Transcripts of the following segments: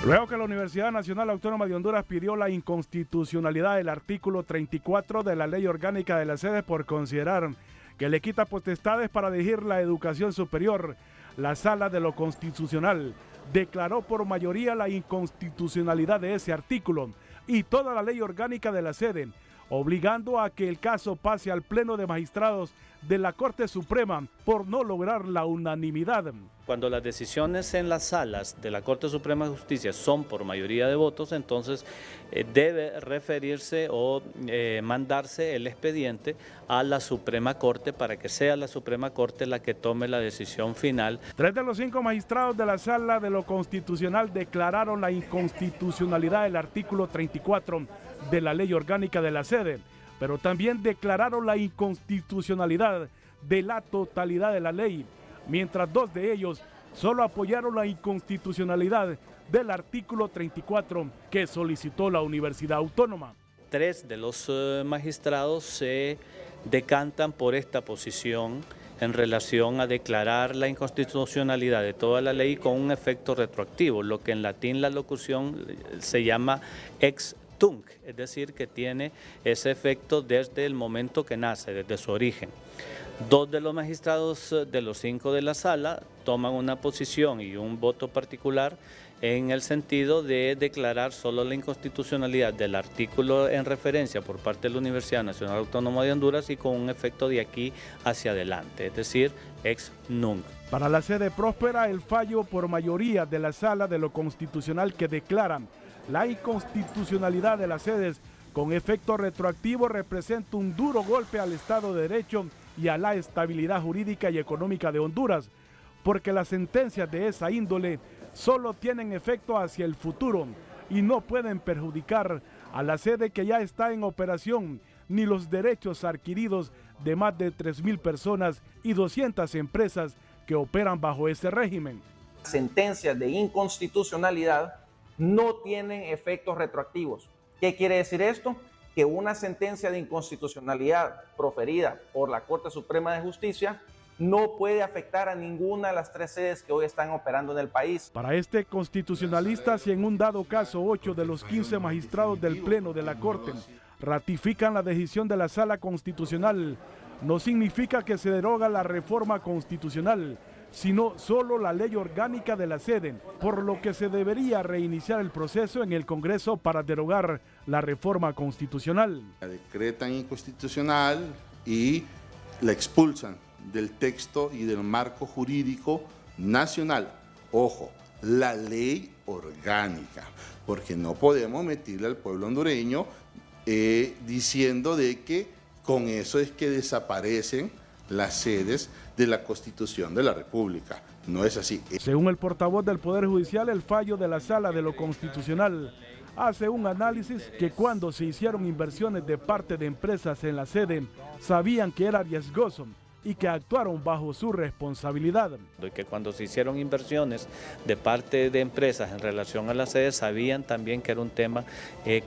Luego que la Universidad Nacional Autónoma de Honduras pidió la inconstitucionalidad del artículo 34 de la Ley Orgánica de la Sede por considerar que le quita potestades para dirigir la educación superior, la Sala de lo Constitucional declaró por mayoría la inconstitucionalidad de ese artículo y toda la Ley Orgánica de la Sede, obligando a que el caso pase al Pleno de Magistrados de la Corte Suprema por no lograr la unanimidad. Cuando las decisiones en las salas de la Corte Suprema de Justicia son por mayoría de votos, entonces debe referirse o mandarse el expediente a la Suprema Corte para que sea la Suprema Corte la que tome la decisión final. 3 de los 5 magistrados de la Sala de lo Constitucional declararon la inconstitucionalidad del artículo 34 de la Ley Orgánica de la Sede, pero también declararon la inconstitucionalidad de la totalidad de la ley, mientras 2 de ellos solo apoyaron la inconstitucionalidad del artículo 34 que solicitó la Universidad Autónoma. 3 de los magistrados se decantan por esta posición en relación a declarar la inconstitucionalidad de toda la ley con un efecto retroactivo, lo que en latín la locución se llama ex tunc, es decir, que tiene ese efecto desde el momento que nace, desde su origen. 2 de los magistrados de los 5 de la sala toman una posición y un voto particular en el sentido de declarar solo la inconstitucionalidad del artículo en referencia por parte de la Universidad Nacional Autónoma de Honduras y con un efecto de aquí hacia adelante, es decir, ex nunc. Para la Sede próspera, el fallo por mayoría de la Sala de lo Constitucional que declara la inconstitucionalidad de las sedes con efecto retroactivo representa un duro golpe al Estado de Derecho y a la estabilidad jurídica y económica de Honduras, porque las sentencias de esa índole solo tienen efecto hacia el futuro y no pueden perjudicar a la sede que ya está en operación, ni los derechos adquiridos de más de 3,000 personas y 200 empresas que operan bajo ese régimen. Sentencias de inconstitucionalidad no tienen efectos retroactivos. ¿Qué quiere decir esto? Que una sentencia de inconstitucionalidad proferida por la Corte Suprema de Justicia no puede afectar a ninguna de las 3 sedes que hoy están operando en el país. Para este constitucionalista, si en un dado caso 8 de los 15 magistrados del Pleno de la Corte ratifican la decisión de la Sala Constitucional, no significa que se deroga la reforma constitucional, sino solo la ley orgánica de la sede, por lo que se debería reiniciar el proceso en el Congreso para derogar la reforma constitucional. La decretan inconstitucional y la expulsan del texto y del marco jurídico nacional. Ojo, la ley orgánica, porque no podemos meterle al pueblo hondureño diciendo de que con eso es que desaparecen las sedes de la Constitución de la República. No es así. Según el portavoz del Poder Judicial, el fallo de la Sala de lo Constitucional hace un análisis que cuando se hicieron inversiones de parte de empresas en la sede, sabían que era riesgoso y que actuaron bajo su responsabilidad. Y que cuando se hicieron inversiones de parte de empresas en relación a la sede, sabían también que era un tema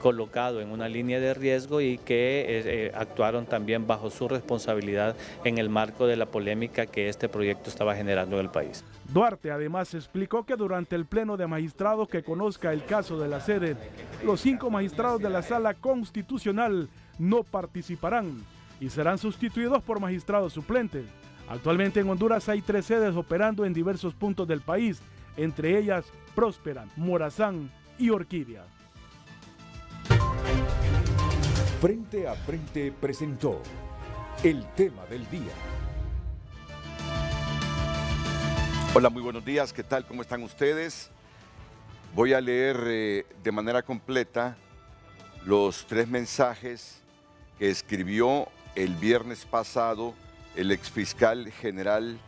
colocado en una línea de riesgo y que actuaron también bajo su responsabilidad en el marco de la polémica que este proyecto estaba generando en el país. Duarte además explicó que durante el pleno de magistrados que conozca el caso de la sede, los 5 magistrados de la Sala Constitucional no participarán y serán sustituidos por magistrados suplentes. Actualmente en Honduras hay 3 sedes operando en diversos puntos del país, entre ellas Próspera, Morazán y Orquídea. Frente a Frente presentó el tema del día. Hola, muy buenos días, ¿qué tal? ¿Cómo están ustedes? Voy a leer de manera completa los 3 mensajes que escribió el viernes pasado el exfiscal general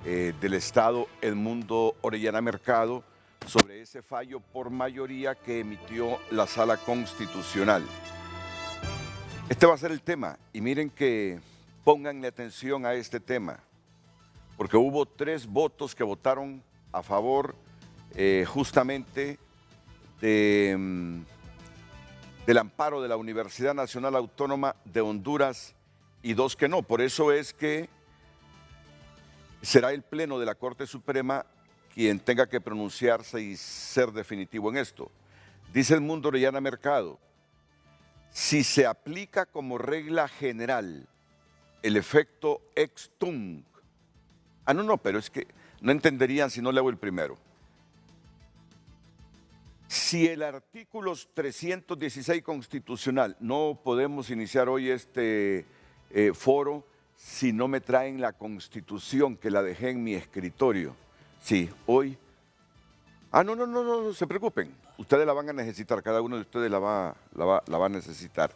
del Estado, Edmundo Orellana Mercado, sobre ese fallo por mayoría que emitió la Sala Constitucional. Este va a ser el tema, y miren que pónganle atención a este tema, porque hubo 3 votos que votaron a favor justamente del amparo de la Universidad Nacional Autónoma de Honduras y 2 que no. Por eso es que será el Pleno de la Corte Suprema quien tenga que pronunciarse y ser definitivo en esto. Dice el Mundo Orellana Mercado, si se aplica como regla general el efecto ex tunc. No, pero es que no entenderían si no leo el primero. Si el artículo 316 constitucional, no podemos iniciar hoy este foro si no me traen la Constitución, que la dejé en mi escritorio. Sí, hoy. No se preocupen. Ustedes la van a necesitar, cada uno de ustedes la va a necesitar.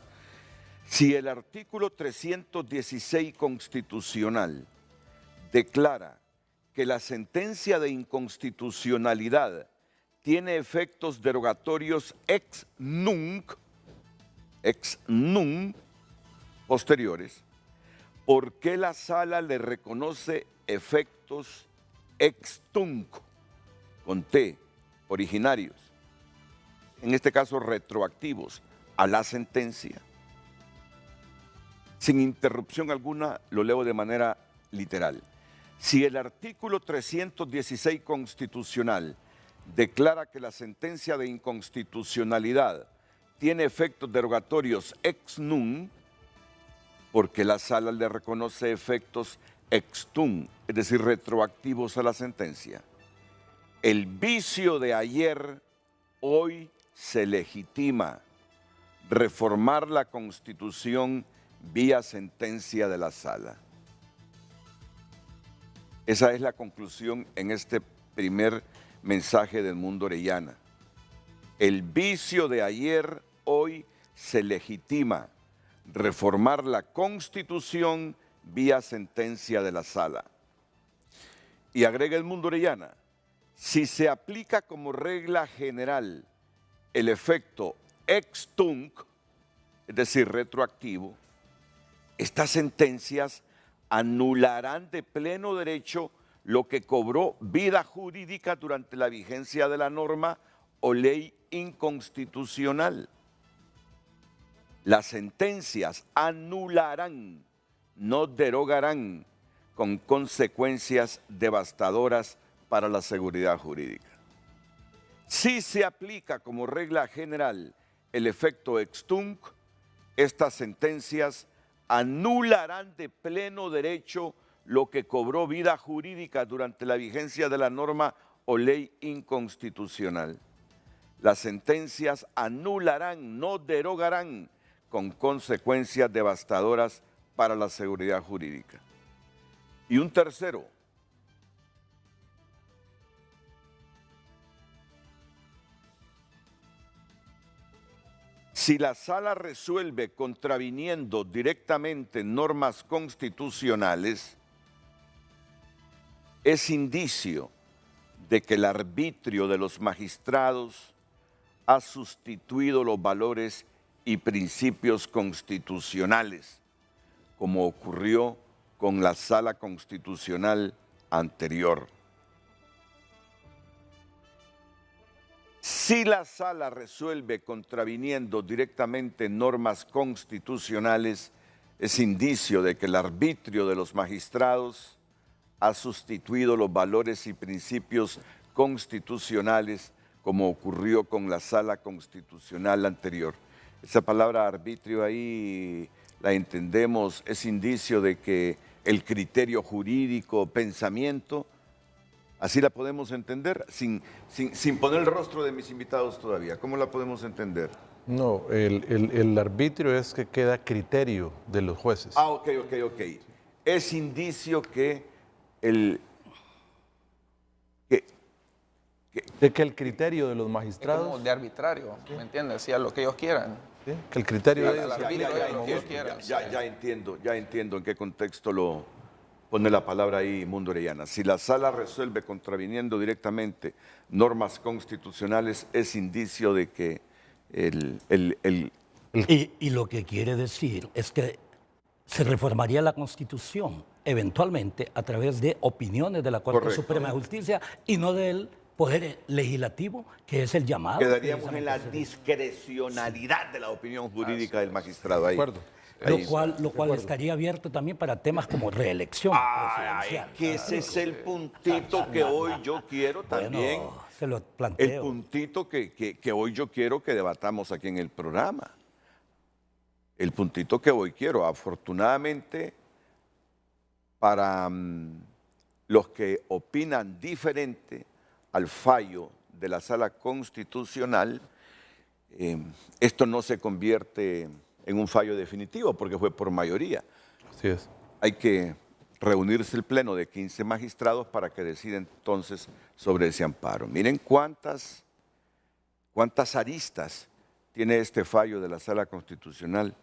Si el artículo 316 constitucional declara que la sentencia de inconstitucionalidad tiene efectos derogatorios ex nunc posteriores, ¿por qué la sala le reconoce efectos ex tunc, con T, originarios, en este caso retroactivos, a la sentencia? Sin interrupción alguna, lo leo de manera literal. Si el artículo 316 constitucional declara que la sentencia de inconstitucionalidad tiene efectos derogatorios ex nunc, porque la sala le reconoce efectos ex tunc, es decir, retroactivos a la sentencia. El vicio de ayer, hoy se legitima. Reformar la Constitución vía sentencia de la sala. Esa es la conclusión en este primer mensaje del Mundo Orellana. El vicio de ayer, hoy se legitima. Reformar la Constitución vía sentencia de la sala. Y agrega el Mundo Orellana, si se aplica como regla general el efecto ex tunc, es decir, retroactivo, estas sentencias anularán de pleno derecho lo que cobró vida jurídica durante la vigencia de la norma o ley inconstitucional. Las sentencias anularán, no derogarán, con consecuencias devastadoras para la seguridad jurídica. Si se aplica como regla general el efecto ex tunc, estas sentencias anularán de pleno derecho lo que cobró vida jurídica durante la vigencia de la norma o ley inconstitucional. Las sentencias anularán, no derogarán, con consecuencias devastadoras para la seguridad jurídica. Y un tercero, si la sala resuelve contraviniendo directamente normas constitucionales, es indicio de que el arbitrio de los magistrados ha sustituido los valores y principios constitucionales, como ocurrió con la sala constitucional anterior. Si la sala resuelve contraviniendo directamente normas constitucionales, es indicio de que el arbitrio de los magistrados ha sustituido los valores y principios constitucionales, como ocurrió con la sala constitucional anterior. Esa palabra arbitrio ahí la entendemos, es indicio de que el criterio jurídico, pensamiento, así la podemos entender, sin poner el rostro de mis invitados todavía. ¿Cómo la podemos entender? No, el arbitrio es que queda criterio de los jueces. Ok. Es indicio que de que el criterio de los magistrados... Es como de arbitrario, ¿me entiendes? Sí, a lo que ellos quieran. ¿Sí? Que el criterio de ellos... Ya entiendo en qué contexto lo pone la palabra ahí Mundo Orellana. Si la sala resuelve contraviniendo directamente normas constitucionales, es indicio de que Y lo que quiere decir es que se reformaría la Constitución eventualmente a través de opiniones de la Corte Correcto. Suprema de Justicia y no del poder legislativo, que es el llamado. Quedaríamos en la discrecionalidad de la opinión jurídica del magistrado ahí. De acuerdo. Lo cual estaría abierto también para temas como reelección presidencial. Que ese es el puntito que hoy yo quiero también. Bueno, se lo planteo. El puntito que hoy yo quiero que debatamos aquí en el programa. El puntito que hoy quiero. Afortunadamente, para los que opinan diferente al fallo de la Sala Constitucional, esto no se convierte en un fallo definitivo porque fue por mayoría. Así es. Hay que reunirse el pleno de 15 magistrados para que decida entonces sobre ese amparo. Miren cuántas aristas tiene este fallo de la Sala Constitucional.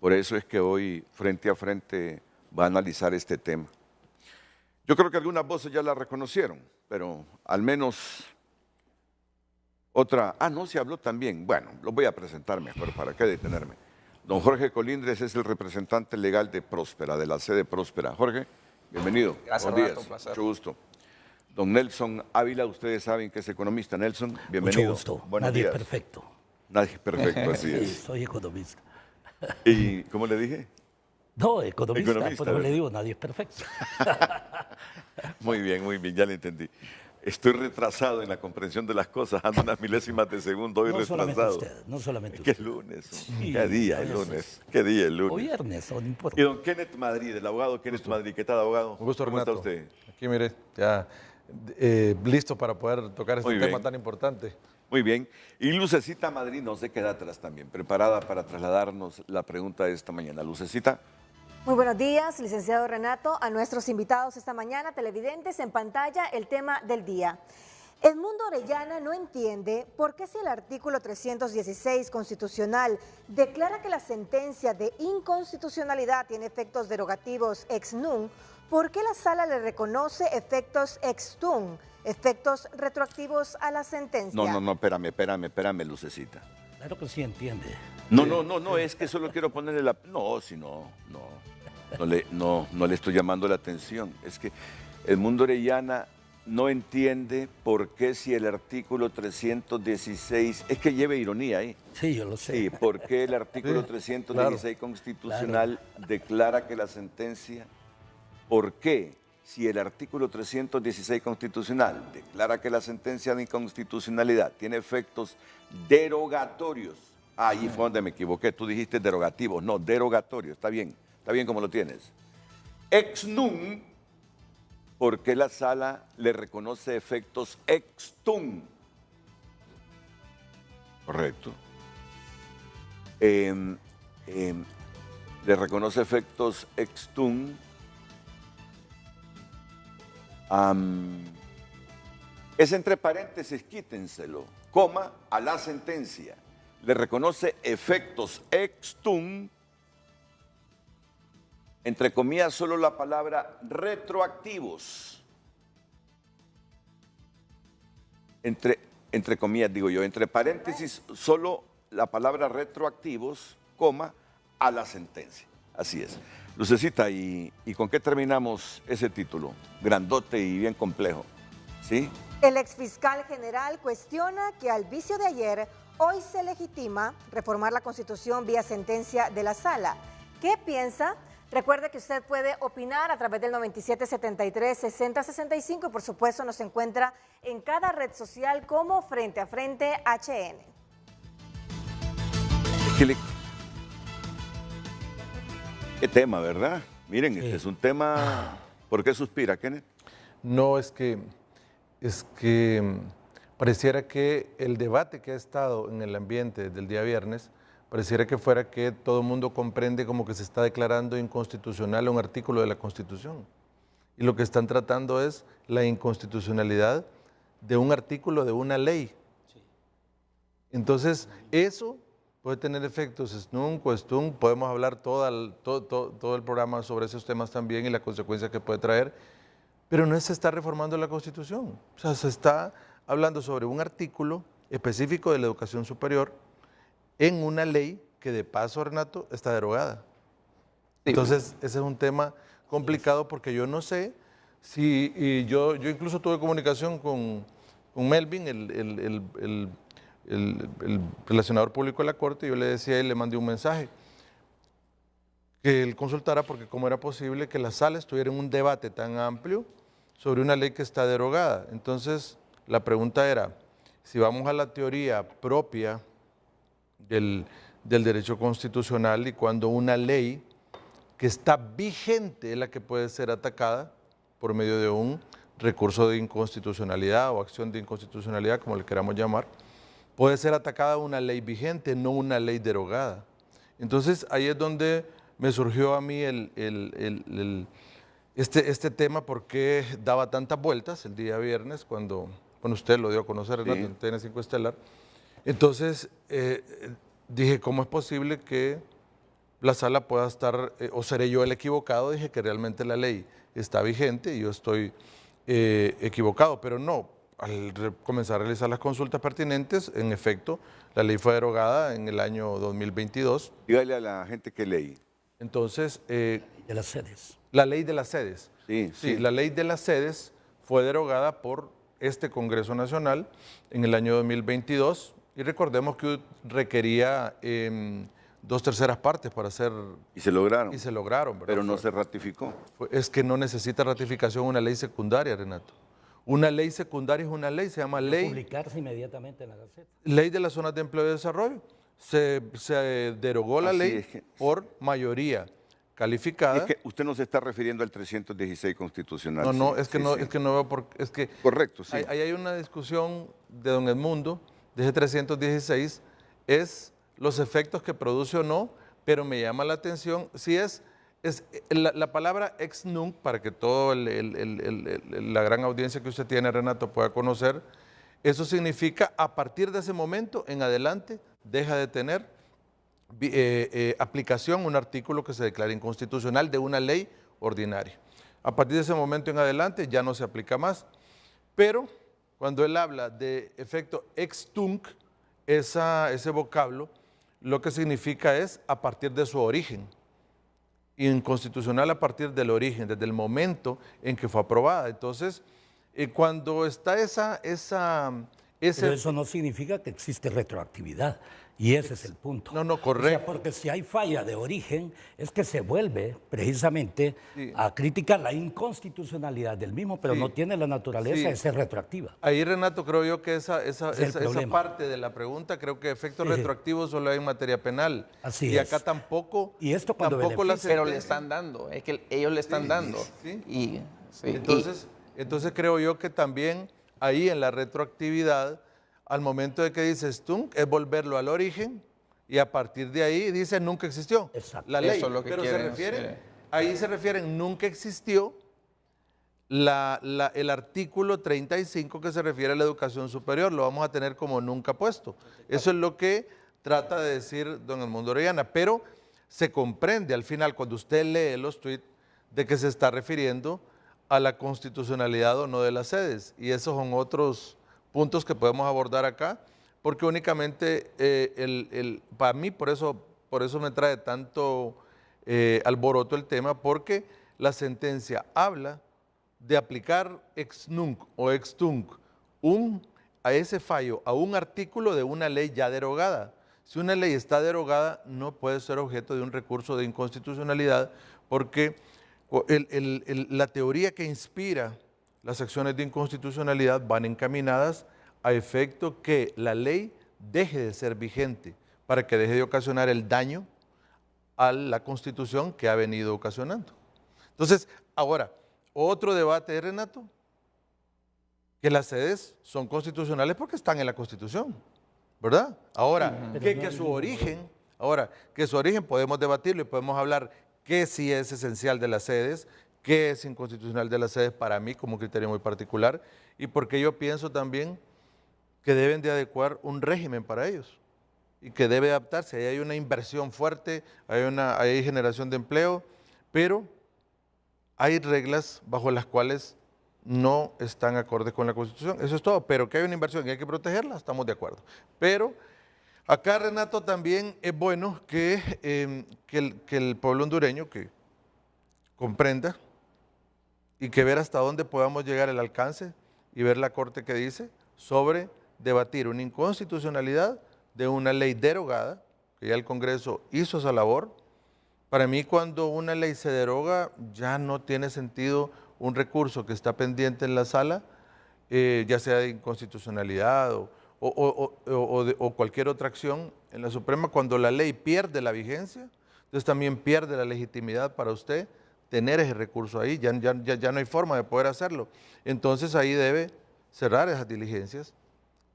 Por eso es que hoy Frente a Frente va a analizar este tema. Yo creo que algunas voces ya la reconocieron, pero al menos otra... no, se habló también. Bueno, lo voy a presentar mejor, ¿para qué detenerme? Don Jorge Colindres es el representante legal de Próspera, de la sede Próspera. Jorge, bienvenido. Gracias, Buenos días. Renato, un placer. Mucho gusto. Don Nelson Ávila, ustedes saben que es economista. Nelson, bienvenido. Mucho gusto. Buenos Nadie días. es perfecto. Nadie es perfecto, así Sí, es. soy economista. ¿Y cómo le dije? No, economista, Economista, pero le ¿verdad? digo, nadie es perfecto. Muy bien, ya le entendí. Estoy retrasado en la comprensión de las cosas, ando unas milésimas de segundo, hoy No solamente retrasado. usted, no solamente ¿Qué usted. lunes? Sí, ¿Qué día a el veces. lunes? ¿Qué día el O lunes? viernes, no importa. Y don Kenneth Madrid, el abogado Kenneth Madrid, ¿qué tal, abogado? Un gusto, ¿Cómo Renato. está usted? Aquí, mire, ya listo para poder tocar este Muy tema bien. tan importante. Muy bien. Y Lucecita Madrid no se queda atrás también, preparada para trasladarnos la pregunta de esta mañana. Lucecita. Muy buenos días, licenciado Renato, a nuestros invitados esta mañana, televidentes, en pantalla el tema del día. Edmundo Orellana no entiende por qué si el artículo 316 constitucional declara que la sentencia de inconstitucionalidad tiene efectos derogativos ex nunc, ¿por qué la sala le reconoce efectos ex tunc, efectos retroactivos a la sentencia? No, espérame, Lucecita. Claro que sí entiende. No, es que solo quiero ponerle la... No le estoy llamando la atención. Es que Edmundo Orellana no entiende por qué si el artículo 316... Es que lleva ironía ahí. Sí, yo lo sé. Sí, ¿por qué el artículo Sí, 316 constitucional declara que la sentencia... ¿Por qué si el artículo 316 constitucional declara que la sentencia de inconstitucionalidad tiene efectos derogatorios? Ahí fue donde me equivoqué, tú dijiste derogativos, no, derogatorios, está bien como lo tienes. Ex nunc, ¿por qué la sala le reconoce efectos ex tunc? Correcto. Le reconoce efectos ex tunc. Es entre paréntesis, quítenselo, coma, a la sentencia. Le reconoce efectos ex tunc, entre comillas solo la palabra retroactivos. Entre comillas digo yo, entre paréntesis solo la palabra retroactivos, coma, a la sentencia. Así es. Lucecita, ¿y con qué terminamos ese título? Grandote y bien complejo, ¿sí? El exfiscal general cuestiona que al vicio de ayer, hoy se legitima reformar la Constitución vía sentencia de la sala. ¿Qué piensa? Recuerde que usted puede opinar a través del 9773-6065 y por supuesto nos encuentra en cada red social como Frente a Frente HN. Qué tema, ¿verdad? Miren, este es un tema... ¿Por qué suspira, Kenneth? No, es que pareciera que el debate que ha estado en el ambiente del día viernes, pareciera que fuera que todo el mundo comprende como que se está declarando inconstitucional un artículo de la Constitución. Y lo que están tratando es la inconstitucionalidad de un artículo de una ley. Entonces, eso puede tener efectos snunc o stunc, podemos hablar todo el programa sobre esos temas también y la consecuencia que puede traer, pero no se está reformando la Constitución. O sea, se está hablando sobre un artículo específico de la educación superior en una ley que de paso, Renato, está derogada. Entonces, ese es un tema complicado porque yo no sé si, y yo incluso tuve comunicación con Melvin, el relacionador público de la Corte, yo le decía y le mandé un mensaje que él consultara porque cómo era posible que la sala estuviera en un debate tan amplio sobre una ley que está derogada. Entonces, la pregunta era, si vamos a la teoría propia del derecho constitucional y cuando una ley que está vigente es la que puede ser atacada por medio de un recurso de inconstitucionalidad o acción de inconstitucionalidad, como le queramos llamar, puede ser atacada una ley vigente, no una ley derogada. Entonces, ahí es donde me surgió a mí este tema, porque daba tantas vueltas el día viernes, cuando usted lo dio a conocer, Renato, en TN5 Estelar. Entonces, dije, ¿cómo es posible que la sala pueda estar, o seré yo el equivocado? Dije que realmente la ley está vigente y yo estoy equivocado, pero no. Al comenzar a realizar las consultas pertinentes, en efecto, la ley fue derogada en el año 2022. Dígale a la gente qué ley. Entonces, de las sedes. La ley de las sedes. Sí. La ley de las sedes fue derogada por este Congreso Nacional en el año 2022 y recordemos que requería 2/3 partes para hacer... Y se lograron. Y se lograron, ¿verdad? Pero no se ratificó. Es que no necesita ratificación una ley secundaria, Renato. Una ley secundaria es una ley, se llama ley... Publicarse inmediatamente en la Gaceta. Ley de las zonas de empleo y desarrollo. Se derogó la ley por mayoría calificada. Es que usted no se está refiriendo al 316 constitucional. No, es que no veo por... Es que correcto, sí. Ahí hay una discusión de don Edmundo, de ese 316, es los efectos que produce o no, pero me llama la atención, si es la palabra ex nunc, para que toda la gran audiencia que usted tiene, Renato, pueda conocer, eso significa a partir de ese momento en adelante deja de tener aplicación un artículo que se declara inconstitucional de una ley ordinaria. A partir de ese momento en adelante ya no se aplica más, pero cuando él habla de efecto ex tunc, ese vocablo, lo que significa es a partir de su origen. Inconstitucional a partir del origen, desde el momento en que fue aprobada. Entonces, cuando está Pero eso no significa que existe retroactividad. Y ese es el punto. No, correcto. O sea, porque si hay falla de origen, es que se vuelve precisamente a criticar la inconstitucionalidad del mismo, pero no tiene la naturaleza de ser retroactiva. Ahí, Renato, creo yo que esa parte de la pregunta, creo que efectos retroactivos solo hay en materia penal. Así y es. acá tampoco... Y esto cuando pero le están dando, es que ellos le están dando. Sí. Entonces creo yo que también ahí en la retroactividad, al momento de que dices tú, es volverlo al origen y a partir de ahí dice nunca existió. Exacto. La ley. Eso es lo que pero quieren, ahí se refieren nunca existió el artículo 35 que se refiere a la educación superior, lo vamos a tener como nunca puesto. Eso es lo que trata de decir don Edmundo Orellana, pero se comprende al final cuando usted lee los tweets de que se está refiriendo a la constitucionalidad o no de las sedes, y esos son otros puntos que podemos abordar acá, porque únicamente para mí por eso me trae tanto alboroto el tema, porque la sentencia habla de aplicar ex nunc o ex tunc a ese fallo, a un artículo de una ley ya derogada. Si una ley está derogada, no puede ser objeto de un recurso de inconstitucionalidad, porque la teoría que inspira las acciones de inconstitucionalidad van encaminadas a efecto que la ley deje de ser vigente para que deje de ocasionar el daño a la Constitución que ha venido ocasionando. Entonces, ahora, otro debate, Renato, que las sedes son constitucionales porque están en la Constitución, ¿verdad? Ahora, que su origen podemos debatirlo y podemos hablar que sí es esencial de las sedes, que es inconstitucional de las sedes para mí como criterio muy particular, y porque yo pienso también que deben de adecuar un régimen para ellos y que debe adaptarse. Ahí hay una inversión fuerte, hay generación de empleo, pero hay reglas bajo las cuales no están acordes con la Constitución. Eso es todo, pero que hay una inversión y hay que protegerla, estamos de acuerdo. Pero acá, Renato, también es bueno que el pueblo hondureño que comprenda y que ver hasta dónde podamos llegar el alcance y ver la Corte que dice, sobre debatir una inconstitucionalidad de una ley derogada, que ya el Congreso hizo esa labor. Para mí, cuando una ley se deroga, ya no tiene sentido un recurso que está pendiente en la sala, ya sea de inconstitucionalidad o cualquier otra acción en la Suprema. Cuando la ley pierde la vigencia, entonces también pierde la legitimidad para usted tener ese recurso ahí, ya no hay forma de poder hacerlo. Entonces ahí debe cerrar esas diligencias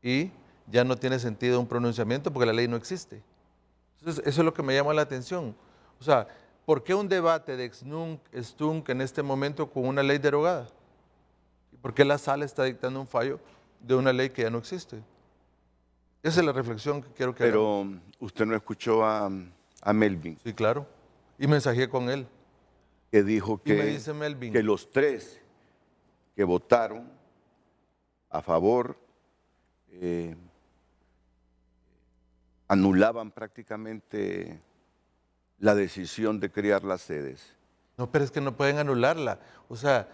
y ya no tiene sentido un pronunciamiento porque la ley no existe. Entonces eso es lo que me llama la atención. O sea, ¿por qué un debate de ex nunc, stunc en este momento con una ley derogada? ¿Por qué la sala está dictando un fallo de una ley que ya no existe? Esa es la reflexión que quiero que Pero hagamos. usted no escuchó a Melvin. Sí, claro. Y mensajé con él. Que dijo y me dice Melvin, que los 3 que votaron a favor anulaban prácticamente la decisión de crear las sedes. No, pero es que no pueden anularla. O sea,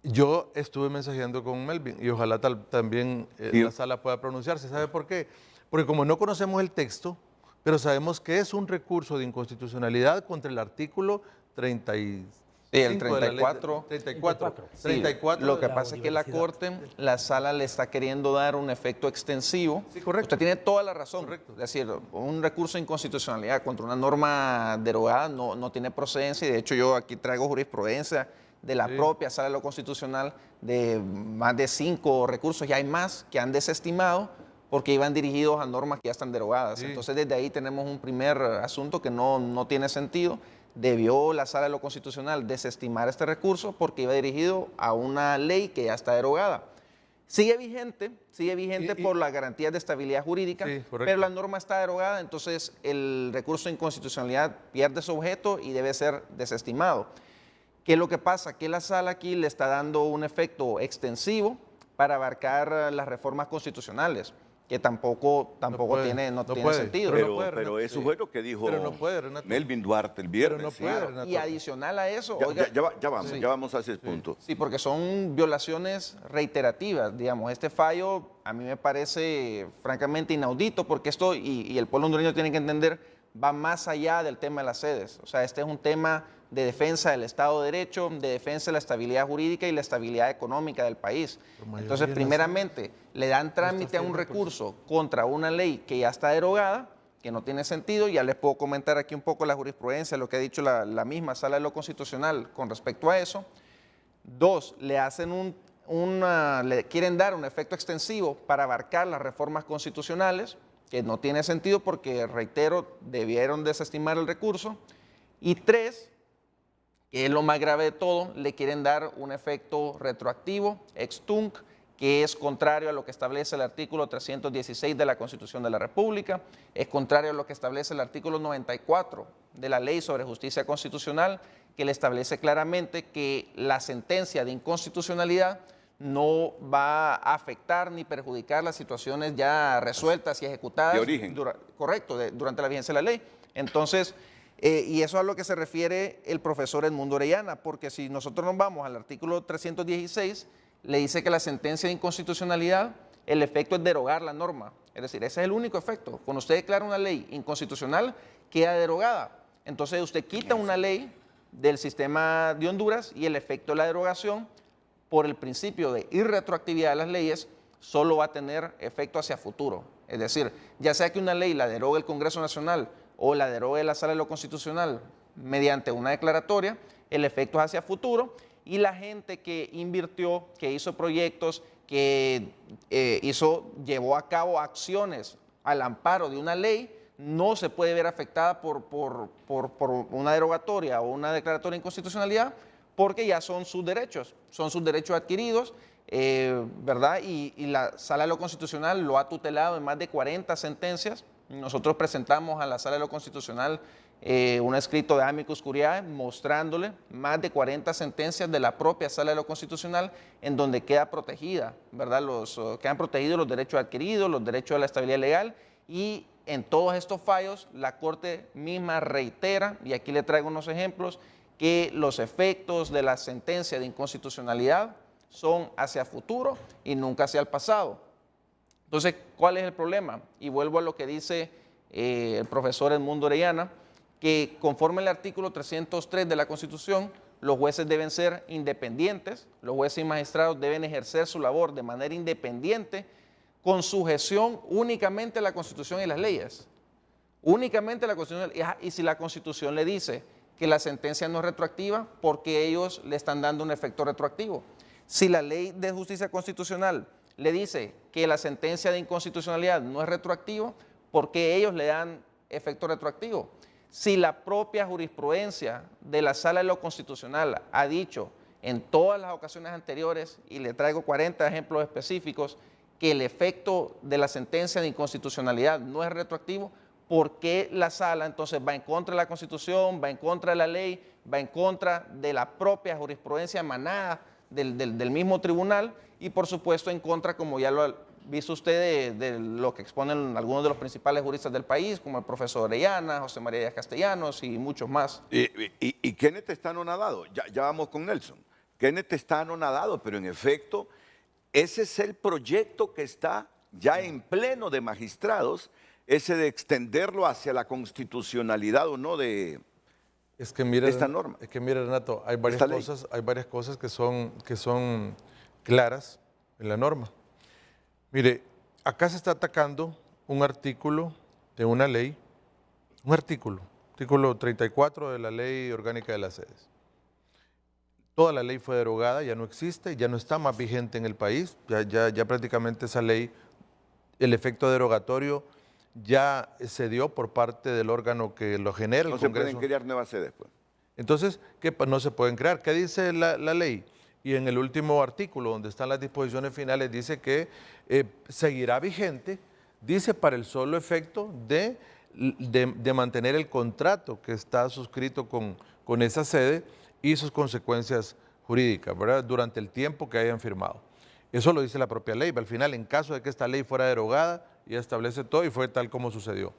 yo estuve mensajeando con Melvin y ojalá también la sala pueda pronunciarse. ¿Sabe por qué? Porque como no conocemos el texto, pero sabemos que es un recurso de inconstitucionalidad contra el artículo 35. Sí, el 34. 34. Lo que pasa es que la Corte, la sala le está queriendo dar un efecto extensivo. Sí, correcto. Usted tiene toda la razón. Correcto. Es decir, un recurso de inconstitucionalidad contra una norma derogada no tiene procedencia. Y de hecho yo aquí traigo jurisprudencia de la propia sala de lo constitucional de más de 5 recursos. Y hay más que han desestimado porque iban dirigidos a normas que ya están derogadas. Sí. Entonces desde ahí tenemos un primer asunto que no tiene sentido. Debió la Sala de lo Constitucional desestimar este recurso porque iba dirigido a una ley que ya está derogada. Sigue vigente por las garantías de estabilidad jurídica, pero la norma está derogada, entonces el recurso de inconstitucionalidad pierde su objeto y debe ser desestimado. ¿Qué es lo que pasa? Que la Sala aquí le está dando un efecto extensivo para abarcar las reformas constitucionales, que tampoco tiene sentido. Pero eso fue lo que dijo Melvin Duarte el viernes. Y adicional a eso... Ya vamos a ese punto. Sí, porque son violaciones reiterativas, digamos. Este fallo a mí me parece francamente inaudito, porque esto, y el pueblo hondureño tiene que entender, va más allá del tema de las sedes. O sea, este es un tema de defensa del Estado de Derecho, de defensa de la estabilidad jurídica y la estabilidad económica del país. Entonces, primeramente, le dan trámite a un recurso contra una ley que ya está derogada, que no tiene sentido. Ya les puedo comentar aquí un poco la jurisprudencia, lo que ha dicho la misma Sala de lo Constitucional con respecto a eso. 2, le hacen le quieren dar un efecto extensivo para abarcar las reformas constitucionales, que no tiene sentido porque, reitero, debieron desestimar el recurso. Y 3, que es lo más grave de todo, le quieren dar un efecto retroactivo, ex tunc, que es contrario a lo que establece el artículo 316 de la Constitución de la República, es contrario a lo que establece el artículo 94 de la Ley sobre Justicia Constitucional, que le establece claramente que la sentencia de inconstitucionalidad no va a afectar ni perjudicar las situaciones ya resueltas y ejecutadas. De origen. Durante la vigencia de la ley. Entonces, y eso es a lo que se refiere el profesor Edmundo Orellana, porque si nosotros nos vamos al artículo 316, le dice que la sentencia de inconstitucionalidad, el efecto es derogar la norma. Es decir, ese es el único efecto. Cuando usted declara una ley inconstitucional, queda derogada. Entonces usted quita una ley del sistema de Honduras y el efecto de la derogación, por el principio de irretroactividad de las leyes, solo va a tener efecto hacia futuro. Es decir, ya sea que una ley la derogue el Congreso Nacional o la derogue la Sala de lo Constitucional mediante una declaratoria, el efecto es hacia futuro y la gente que invirtió, que hizo proyectos, que llevó a cabo acciones al amparo de una ley, no se puede ver afectada por una derogatoria o una declaratoria de inconstitucionalidad, porque ya son sus derechos adquiridos, ¿verdad? Y la Sala de lo Constitucional lo ha tutelado en más de 40 sentencias. Nosotros presentamos a la Sala de lo Constitucional un escrito de amicus curiae mostrándole más de 40 sentencias de la propia Sala de lo Constitucional en donde queda protegida, ¿verdad? Quedan protegidos los derechos adquiridos, los derechos de la estabilidad legal, y en todos estos fallos la Corte misma reitera, y aquí le traigo unos ejemplos, que los efectos de la sentencia de inconstitucionalidad son hacia futuro y nunca hacia el pasado. Entonces, ¿cuál es el problema? Y vuelvo a lo que dice el profesor Edmundo Orellana, que conforme el artículo 303 de la Constitución, los jueces deben ser independientes, los jueces y magistrados deben ejercer su labor de manera independiente, con sujeción únicamente a la Constitución y las leyes. Únicamente a la Constitución. Y si la Constitución le dice que la sentencia no es retroactiva, porque ellos le están dando un efecto retroactivo. Si la Ley de Justicia Constitucional le dice que la sentencia de inconstitucionalidad no es retroactiva, porque ellos le dan efecto retroactivo. Si la propia jurisprudencia de la Sala de lo Constitucional ha dicho en todas las ocasiones anteriores, y le traigo 40 ejemplos específicos, que el efecto de la sentencia de inconstitucionalidad no es retroactivo, ¿por qué la Sala entonces va en contra de la Constitución, va en contra de la ley, va en contra de la propia jurisprudencia emanada del mismo tribunal y por supuesto en contra, como ya lo ha visto usted, de lo que exponen algunos de los principales juristas del país, como el profesor Orellana, José María Díaz Castellanos y muchos más? Y Kenneth está anonadado, ya vamos con Nelson. Kenneth está anonadado, pero en efecto, ese es el proyecto que está ya en pleno de magistrados, ese de extenderlo hacia la constitucionalidad o no de esta norma. Es que mire, Renato, hay varias cosas que son claras en la norma. Mire, acá se está atacando un artículo de una ley, artículo 34 de la Ley Orgánica de las Sedes. Toda la ley fue derogada, ya no existe, ya no está más vigente en el país, ya prácticamente esa ley, el efecto derogatorio ya se dio por parte del órgano que lo genera, el Congreso. No se pueden crear nuevas sedes, pues. Entonces, no se pueden crear. ¿Qué dice la ley? Y en el último artículo, donde están las disposiciones finales, dice que seguirá vigente, dice para el solo efecto de mantener el contrato que está suscrito con esa sede y sus consecuencias jurídicas, ¿verdad? Durante el tiempo que hayan firmado. Eso lo dice la propia ley. Al final, en caso de que esta ley fuera derogada, ya establece todo y fue tal como sucedió,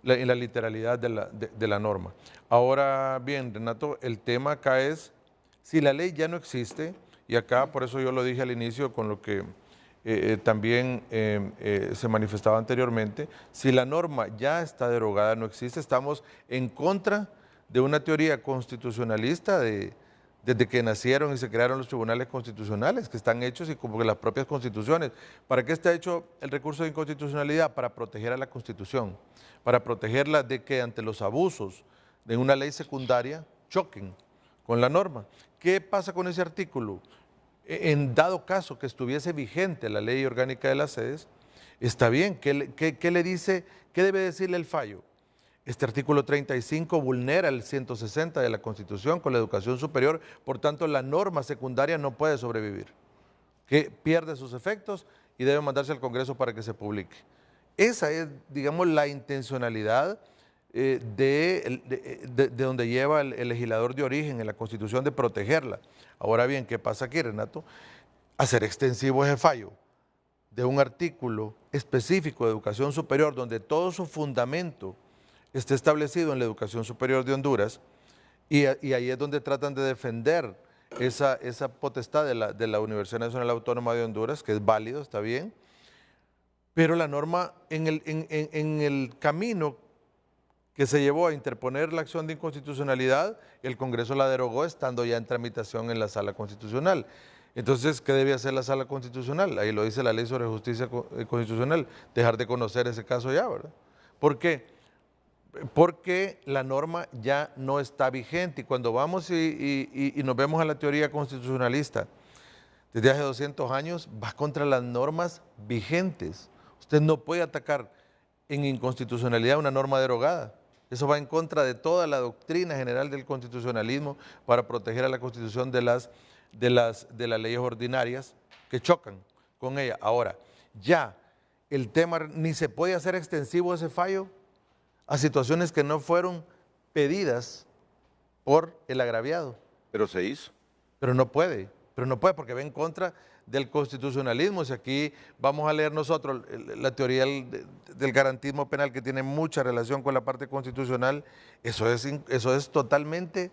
en la literalidad de la norma. Ahora bien, Renato, el tema acá es, si la ley ya no existe, y acá por eso yo lo dije al inicio con lo que también se manifestaba anteriormente, si la norma ya está derogada, no existe, estamos en contra de una teoría constitucionalista desde que nacieron y se crearon los tribunales constitucionales, que están hechos y como que las propias constituciones. ¿Para qué está hecho el recurso de inconstitucionalidad? Para proteger a la Constitución, para protegerla de que ante los abusos de una ley secundaria choquen con la norma. ¿Qué pasa con ese artículo? En dado caso que estuviese vigente la Ley Orgánica de las Sedes, está bien. ¿Qué le dice? ¿Qué debe decirle el fallo? Este artículo 35 vulnera el 160 de la Constitución con la educación superior, por tanto la norma secundaria no puede sobrevivir, que pierde sus efectos y debe mandarse al Congreso para que se publique. Esa es, digamos, la intencionalidad de donde lleva el legislador de origen en la Constitución de protegerla. Ahora bien, ¿qué pasa aquí, Renato? Hacer extensivo ese fallo de un artículo específico de educación superior donde todo su fundamento esté establecido en la educación superior de Honduras y ahí es donde tratan de defender esa potestad de la Universidad Nacional Autónoma de Honduras, que es válido, está bien, pero la norma en el camino que se llevó a interponer la acción de inconstitucionalidad, el Congreso la derogó estando ya en tramitación en la Sala Constitucional. Entonces, ¿qué debe hacer la Sala Constitucional? Ahí lo dice la Ley sobre Justicia Constitucional, dejar de conocer ese caso ya, ¿verdad? ¿Por qué? Porque la norma ya no está vigente y cuando vamos y nos vemos a la teoría constitucionalista, desde hace 200 años va contra las normas vigentes. Usted no puede atacar en inconstitucionalidad una norma derogada. Eso va en contra de toda la doctrina general del constitucionalismo para proteger a la Constitución de las leyes ordinarias que chocan con ella. Ahora, ya el tema ni se puede hacer extensivo ese fallo a situaciones que no fueron pedidas por el agraviado. Pero se hizo. Pero no puede porque va en contra del constitucionalismo. Si aquí vamos a leer nosotros la teoría del garantismo penal que tiene mucha relación con la parte constitucional, eso es totalmente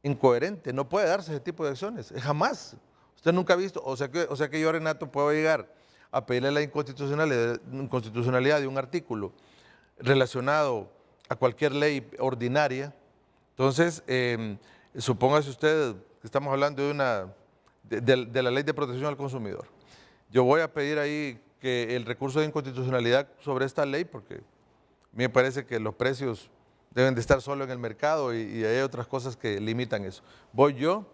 incoherente. No puede darse ese tipo de acciones, jamás. Usted nunca ha visto, o sea que yo, Renato, puedo llegar a pedirle la inconstitucionalidad de un artículo relacionado a cualquier ley ordinaria, entonces supóngase usted que estamos hablando de la ley de protección al consumidor. Yo voy a pedir ahí que el recurso de inconstitucionalidad sobre esta ley, porque me parece que los precios deben de estar solo en el mercado y hay otras cosas que limitan eso. Voy yo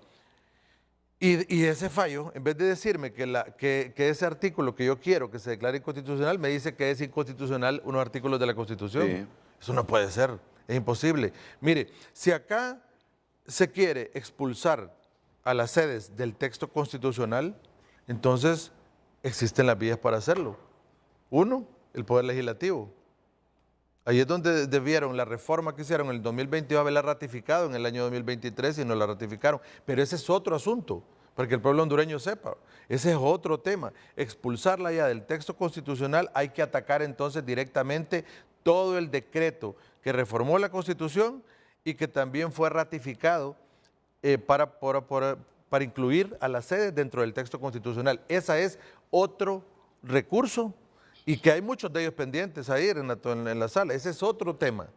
y ese fallo, en vez de decirme que ese artículo que yo quiero que se declare inconstitucional, me dice que es inconstitucional unos artículos de la Constitución. Sí. Eso no puede ser, es imposible. Mire, si acá se quiere expulsar a las sedes del texto constitucional, entonces existen las vías para hacerlo. Uno, el Poder Legislativo. Ahí es donde debieron, la reforma que hicieron en el 2022 haberla ratificado en el año 2023 y no la ratificaron. Pero ese es otro asunto, para que el pueblo hondureño sepa. Ese es otro tema. Expulsarla ya del texto constitucional, hay que atacar entonces directamente todo el decreto que reformó la Constitución y que también fue ratificado para incluir a las sedes dentro del texto constitucional. Ese es otro recurso y que hay muchos de ellos pendientes ahí, Renato, en la sala. Ese es otro tema.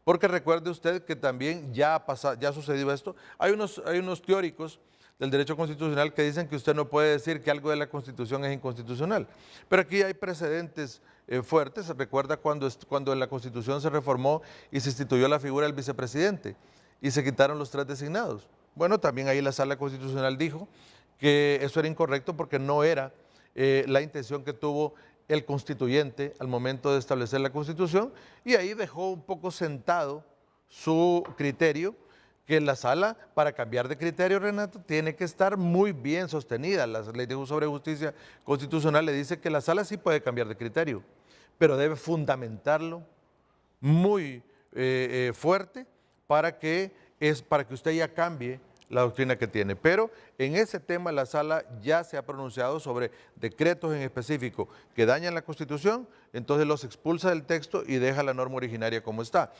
Porque recuerde usted que también ya ha sucedido esto. Hay unos teóricos del derecho constitucional que dicen que usted no puede decir que algo de la Constitución es inconstitucional. Pero aquí hay precedentes fuertes. Se recuerda cuando la Constitución se reformó y se instituyó la figura del vicepresidente y se quitaron los 3 designados. Bueno, también ahí la Sala Constitucional dijo que eso era incorrecto porque no era la intención que tuvo el constituyente al momento de establecer la Constitución, y ahí dejó un poco sentado su criterio, que la sala, para cambiar de criterio, Renato, tiene que estar muy bien sostenida. La ley sobre justicia constitucional le dice que la sala sí puede cambiar de criterio, pero debe fundamentarlo muy fuerte para que usted ya cambie la doctrina que tiene. Pero en ese tema la sala ya se ha pronunciado sobre decretos en específico que dañan la Constitución, entonces los expulsa del texto y deja la norma originaria como está.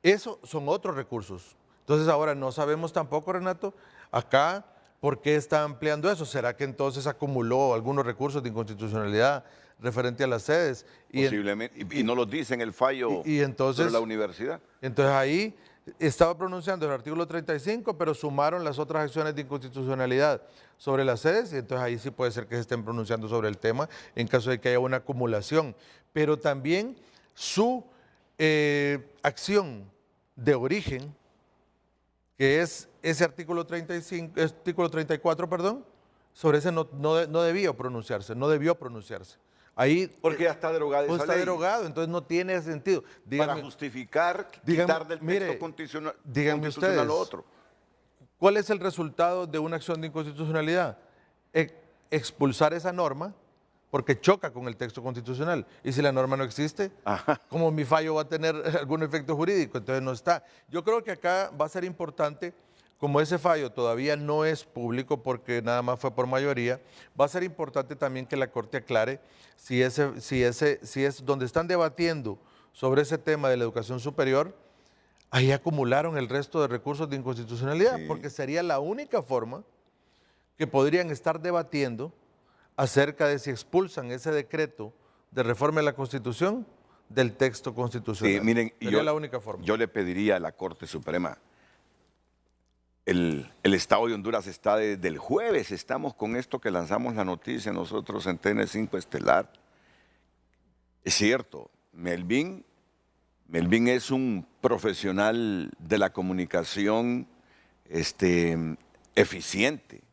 Esos son otros recursos. Entonces ahora no sabemos tampoco, Renato, acá por qué está ampliando eso. ¿Será que entonces acumuló algunos recursos de inconstitucionalidad referente a las sedes? Posiblemente, y no lo dice en el fallo de la universidad. Entonces ahí estaba pronunciando el artículo 35, pero sumaron las otras acciones de inconstitucionalidad sobre las sedes, y entonces ahí sí puede ser que se estén pronunciando sobre el tema en caso de que haya una acumulación. Pero también su acción de origen, que es ese artículo 34, perdón, sobre ese no debió pronunciarse. Ahí, porque ya está derogada esa ley. Está derogado, entonces no tiene sentido. Para justificar quitar del texto constitucional lo otro. ¿Cuál es el resultado de una acción de inconstitucionalidad? Expulsar esa norma porque choca con el texto constitucional. Y si la norma no existe, ¿cómo mi fallo va a tener algún efecto jurídico? Entonces no está. Yo creo que acá va a ser importante, como ese fallo todavía no es público porque nada más fue por mayoría, va a ser importante también que la Corte aclare si es donde están debatiendo sobre ese tema de la educación superior, ahí acumularon el resto de recursos de inconstitucionalidad, porque sería la única forma que podrían estar debatiendo acerca de si expulsan ese decreto de reforma de la Constitución del texto constitucional. Sí, miren, sería la única forma. Yo le pediría a la Corte Suprema, el Estado de Honduras está desde el jueves, estamos con esto que lanzamos la noticia nosotros en TN5 Estelar. Es cierto, Melvin es un profesional de la comunicación eficiente.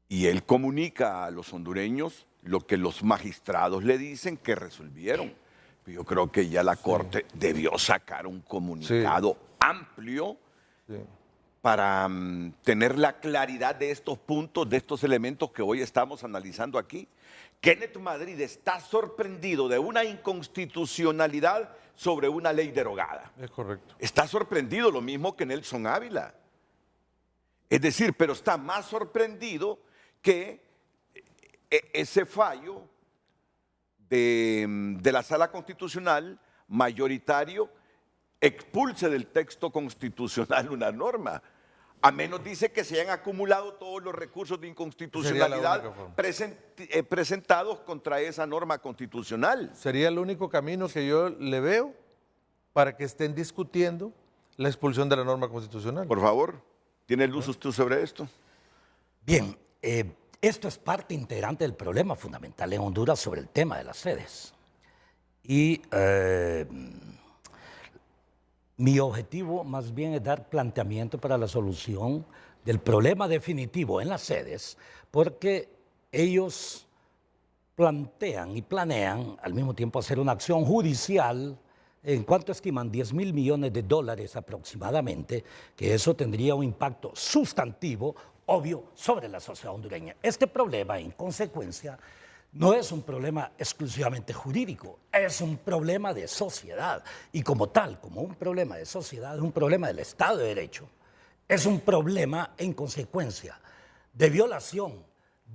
Y él comunica a los hondureños lo que los magistrados le dicen que resolvieron. Yo creo que ya la Corte debió sacar un comunicado amplio para tener la claridad de estos puntos, de estos elementos que hoy estamos analizando aquí. Kenneth Madrid está sorprendido de una inconstitucionalidad sobre una ley derogada. Es correcto. Está sorprendido, lo mismo que Nelson Ávila. Es decir, pero está más sorprendido que ese fallo de la Sala Constitucional mayoritario expulse del texto constitucional una norma. A menos dice que se hayan acumulado todos los recursos de inconstitucionalidad presentados contra esa norma constitucional. Sería el único camino que yo le veo para que estén discutiendo la expulsión de la norma constitucional. Por favor, ¿tiene luz usted sobre esto? Bien, esto es parte integrante del problema fundamental en Honduras sobre el tema de las sedes. Y mi objetivo más bien es dar planteamiento para la solución del problema definitivo en las sedes, porque ellos plantean y planean al mismo tiempo hacer una acción judicial. ¿En cuánto estiman? 10.000 millones de dólares aproximadamente, que eso tendría un impacto sustantivo, obvio, sobre la sociedad hondureña. Este problema, en consecuencia, no es un problema exclusivamente jurídico, es un problema de sociedad. Y como tal, como un problema de sociedad, es un problema del Estado de Derecho. Es un problema, en consecuencia, de violación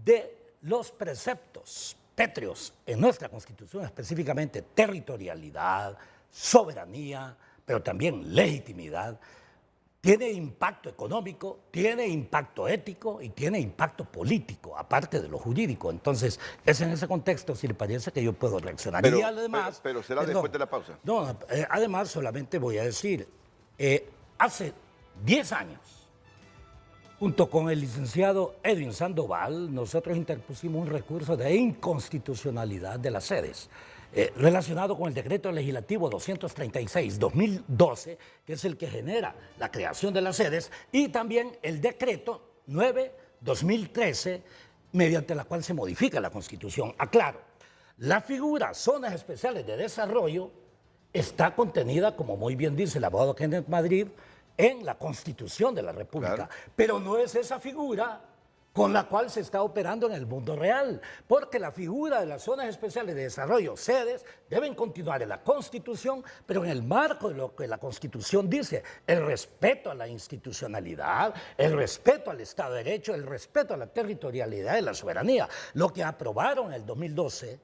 de los preceptos pétreos en nuestra Constitución, específicamente territorialidad, soberanía, pero también legitimidad. Tiene impacto económico, tiene impacto ético y tiene impacto político, aparte de lo jurídico. Entonces, es en ese contexto, si le parece, que yo puedo reaccionar. Pero, y además, pero será después de la pausa. No, además, solamente voy a decir, hace 10 años, junto con el licenciado Edwin Sandoval, nosotros interpusimos un recurso de inconstitucionalidad de las sedes, relacionado con el decreto legislativo 236-2012, que es el que genera la creación de las sedes, y también el decreto 9-2013, mediante la cual se modifica la Constitución. Aclaro, la figura zonas especiales de desarrollo está contenida, como muy bien dice el abogado Kenneth Madrid, en la Constitución de la República, claro, pero no es esa figura con la cual se está operando en el mundo real, porque la figura de las zonas especiales de desarrollo, sedes, deben continuar en la Constitución, pero en el marco de lo que la Constitución dice, el respeto a la institucionalidad, el respeto al Estado de Derecho, el respeto a la territorialidad y la soberanía. Lo que aprobaron en el 2012,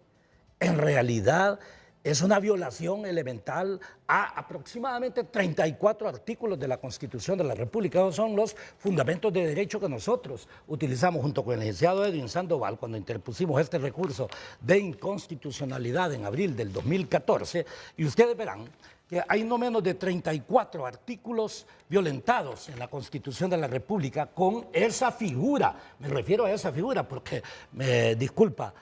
en realidad, es una violación elemental a aproximadamente 34 artículos de la Constitución de la República. Esos son los fundamentos de derecho que nosotros utilizamos junto con el licenciado Edwin Sandoval cuando interpusimos este recurso de inconstitucionalidad en abril del 2014. Y ustedes verán que hay no menos de 34 artículos violentados en la Constitución de la República con esa figura. Me refiero a esa figura porque, me disculpa,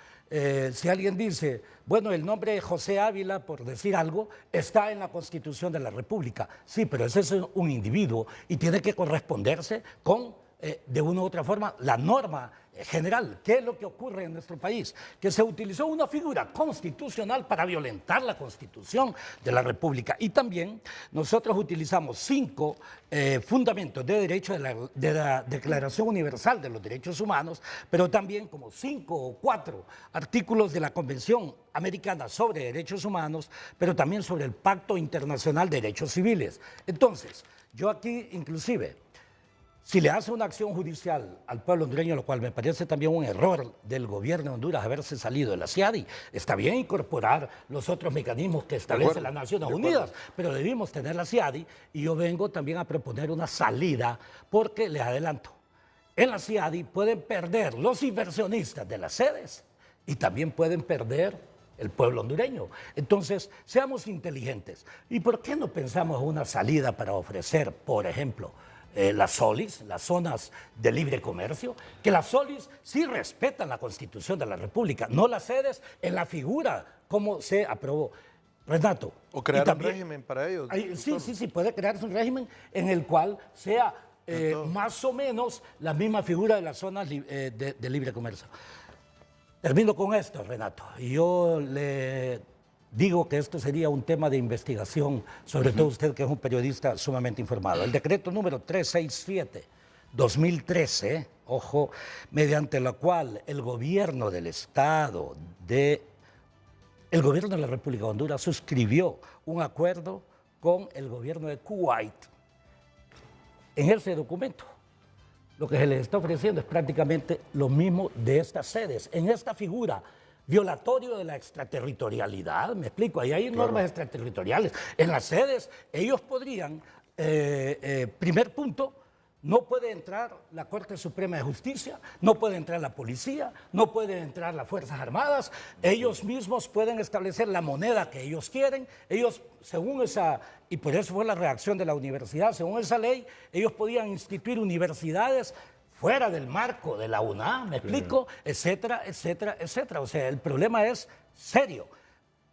si alguien dice, bueno, el nombre de José Ávila, por decir algo, está en la Constitución de la República. Sí, pero ese es un individuo y tiene que corresponderse con, de una u otra forma, la norma general. ¿Qué es lo que ocurre en nuestro país? Que se utilizó una figura constitucional para violentar la Constitución de la República. Y también nosotros utilizamos 5 fundamentos de derecho de la Declaración Universal de los Derechos Humanos, pero también como 5 o 4 artículos de la Convención Americana sobre Derechos Humanos, pero también sobre el Pacto Internacional de Derechos Civiles. Entonces, yo aquí inclusive, si le hace una acción judicial al pueblo hondureño, lo cual me parece también un error del gobierno de Honduras haberse salido de la CIADI, está bien incorporar los otros mecanismos que establecen las Naciones Unidas, pero debimos tener la CIADI y yo vengo también a proponer una salida porque, les adelanto, en la CIADI pueden perder los inversionistas de las sedes y también pueden perder el pueblo hondureño. Entonces, seamos inteligentes. ¿Y por qué no pensamos una salida para ofrecer, por ejemplo, las SOLIS, las zonas de libre comercio, que las SOLIS sí respetan la Constitución de la República, no las sedes en la figura como se aprobó? Renato. O crear también un régimen para ellos. Sí, puede crearse un régimen en el cual sea más o menos la misma figura de las zonas de libre comercio. Termino con esto, Renato. Yo le digo que esto sería un tema de investigación, sobre todo usted que es un periodista sumamente informado. El decreto número 367-2013, ojo, mediante la cual el gobierno del Estado, el gobierno de la República de Honduras suscribió un acuerdo con el gobierno de Kuwait. En ese documento, lo que se les está ofreciendo es prácticamente lo mismo de estas sedes, en esta figura violatorio de la extraterritorialidad, me explico, ahí hay normas extraterritoriales. En las sedes, ellos podrían, primer punto, no puede entrar la Corte Suprema de Justicia, no puede entrar la policía, no pueden entrar las Fuerzas Armadas, ellos mismos pueden establecer la moneda que ellos quieren, ellos, según esa, y por eso fue la reacción de la universidad, según esa ley, ellos podían instituir universidades fuera del marco de la UNAM, me explico, etcétera, etcétera, etcétera. O sea, el problema es serio.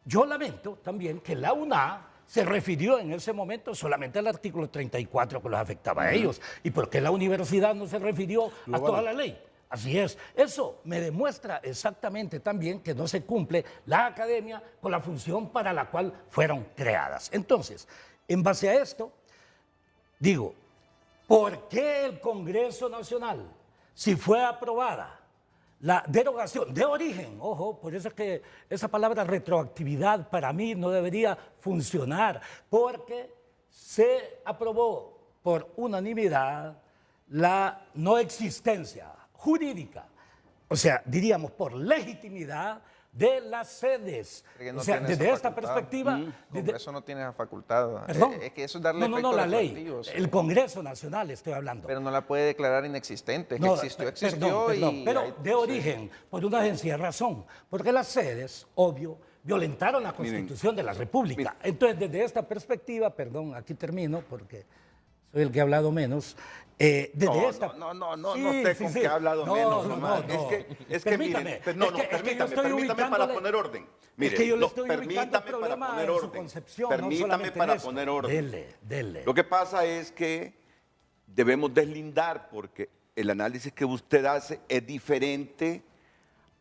Yo lamento también que la UNAM se refirió en ese momento solamente al artículo 34 que los afectaba a ellos. ¿Y por qué la universidad no se refirió a toda la ley? Así es. Eso me demuestra exactamente también que no se cumple la academia con la función para la cual fueron creadas. Entonces, en base a esto, digo, ¿por qué el Congreso Nacional, si fue aprobada la derogación de origen, ojo, por eso es que esa palabra retroactividad para mí no debería funcionar, porque se aprobó por unanimidad la no existencia jurídica, o sea, diríamos por legitimidad de las sedes. No, o sea, desde esta perspectiva... El Congreso no tiene esa facultad. ¿Perdón? Es que eso es darle efectos la ley. retroactivos. El Congreso Nacional estoy hablando. Pero no la puede declarar inexistente. Es que existió perdón, y... pero de origen, por una sencilla razón. Porque las sedes, obvio, violentaron la Constitución de la República. Entonces, desde esta perspectiva, perdón, aquí termino porque soy el que ha hablado menos. No esté con que ha hablado menos. Es que permítame para poner orden. Mire, permítame para poner orden. Permítame para poner orden. Dele. Lo que pasa es que debemos deslindar porque el análisis que usted hace es diferente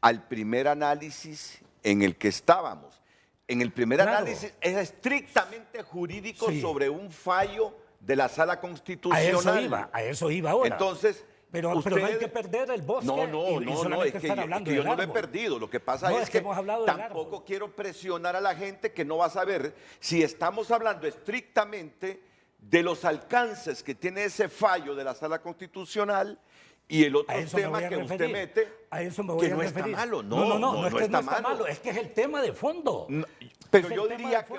al primer análisis en el que estábamos. En el primer análisis es estrictamente jurídico sobre un fallo de la Sala Constitucional. A eso iba ahora. Entonces, pero no hay que perder el bosque. Es que yo no lo he perdido. Lo que pasa es que tampoco quiero presionar a la gente que no va a saber si estamos hablando estrictamente de los alcances que tiene ese fallo de la Sala Constitucional y el otro tema que usted mete, que no está malo. No está malo. Es que es el tema de fondo. Pero yo diría que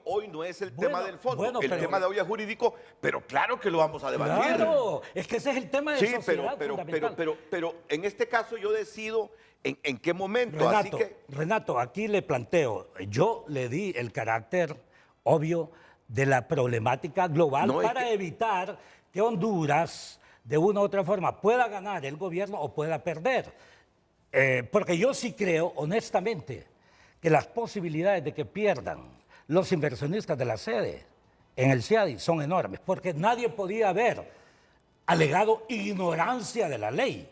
hoy no es el tema del fondo. El tema de hoy es jurídico, pero claro que lo vamos a debatir. Claro, es que ese es el tema de sociedad fundamental. Pero en este caso yo decido en qué momento. Renato, aquí le planteo, yo le di el carácter obvio de la problemática global para evitar que Honduras de una u otra forma pueda ganar el gobierno o pueda perder. Porque yo sí creo, honestamente, que las posibilidades de que pierdan los inversionistas de la sede en el CIADI son enormes, porque nadie podía haber alegado ignorancia de la ley.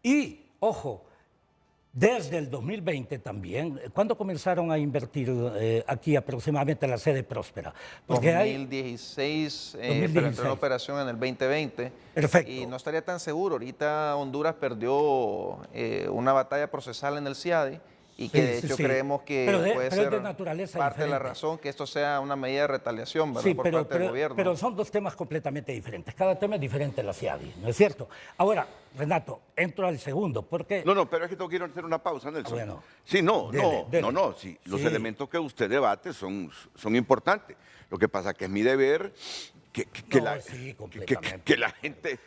Y, ojo, desde el 2020 también, ¿cuándo comenzaron a invertir aquí aproximadamente la sede Próspera? Porque 2016, pero entró en operación en el 2020. Perfecto. Y no estaría tan seguro. Ahorita Honduras perdió una batalla procesal en el CIADI y que de hecho creemos que puede ser parte de la razón que esto sea una medida de retaliación por parte del gobierno. Pero son dos temas completamente diferentes. Cada tema es diferente en la CIADI, ¿no es cierto? Ahora, Renato, entro al segundo, porque... No, pero es que quiero hacer una pausa, Nelson. Bueno, sí, sí, los elementos que usted debate son importantes. Lo que pasa es que es mi deber que la gente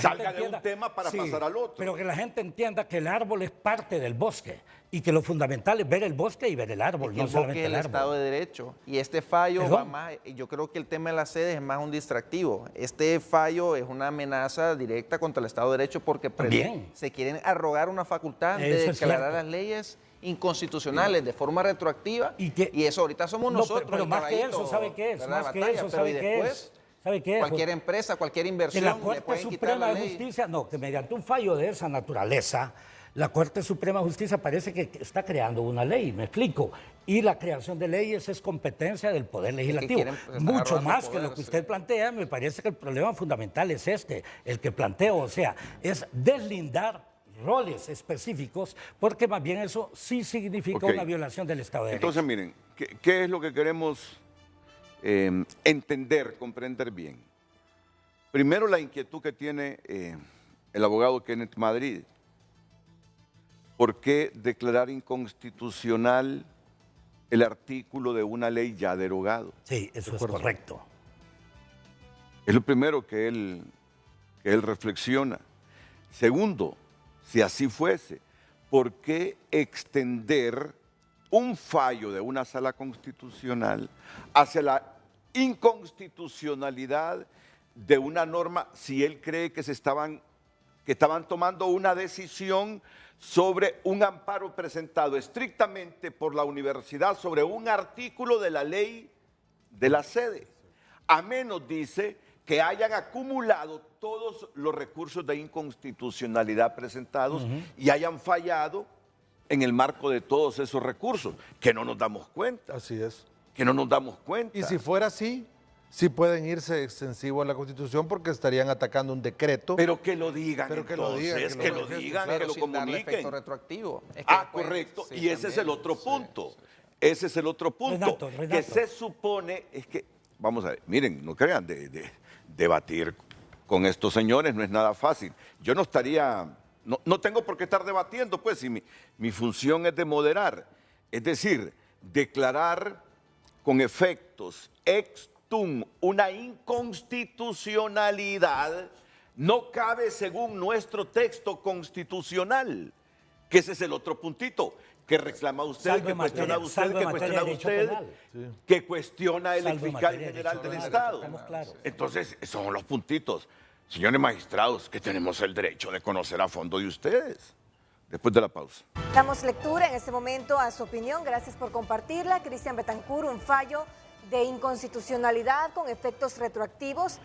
salga de un tema para pasar al otro. Pero que la gente entienda que el árbol es parte del bosque y que lo fundamental es ver el bosque y ver el árbol, no solamente el árbol. Estado de Derecho. Y este fallo va más, yo creo que el tema de las sedes es más un distractivo. Este fallo es una amenaza directa contra el Estado de Derecho porque se quieren arrogar una facultad de declarar las leyes inconstitucionales de forma retroactiva y eso ahorita somos nosotros. Pero más que eso, ¿sabe qué es? Más que eso, ¿sabe qué es? ¿Sabe qué? Cualquier empresa, cualquier inversión, que la Corte Suprema de Justicia, que mediante un fallo de esa naturaleza, la Corte Suprema de Justicia parece que está creando una ley, me explico. Y la creación de leyes es competencia del Poder Legislativo. Mucho más que lo que usted plantea, me parece que el problema fundamental es el que planteo, o sea, es deslindar roles específicos, porque más bien eso sí significa una violación del Estado de Derecho. Entonces, miren, ¿qué es lo que queremos entender, comprender bien? Primero, la inquietud que tiene el abogado Kenneth Madrid. ¿Por qué declarar inconstitucional el artículo de una ley ya derogado? Sí, eso es correcto. Es lo primero que él que él reflexiona. Segundo, si así fuese, ¿por qué extender un fallo de una sala constitucional hacia la inconstitucionalidad de una norma si él cree que estaban tomando una decisión sobre un amparo presentado estrictamente por la universidad sobre un artículo de la ley de la sede? A menos, dice, que hayan acumulado todos los recursos de inconstitucionalidad presentados y hayan fallado en el marco de todos esos recursos, que no nos damos cuenta. Así es. Que no nos damos cuenta. Y si fuera así, sí pueden irse extensivo a la Constitución porque estarían atacando un decreto. Pero que lo digan, pero que lo digan, que lo sin darle efecto comuniquen. retroactivo. Es que Correcto. sí, y ese también. es el otro punto. Ese es el otro punto. Renato. Que se supone, es que, vamos a ver, miren, no crean, debatir con estos señores no es nada fácil. Yo no estaría, no tengo por qué estar debatiendo, pues, si mi función es de moderar. Es decir, declarar con efectos ex tunc una inconstitucionalidad no cabe según nuestro texto constitucional, que ese es el otro puntito que reclama usted, que cuestiona usted, que cuestiona usted, que cuestiona el fiscal general del Estado. Entonces, esos son los puntitos. Señores magistrados, que tenemos el derecho de conocer a fondo de ustedes. Después de la pausa. Damos lectura en este momento a su opinión. Gracias por compartirla. Cristian Betancur, un fallo de inconstitucionalidad con efectos retroactivos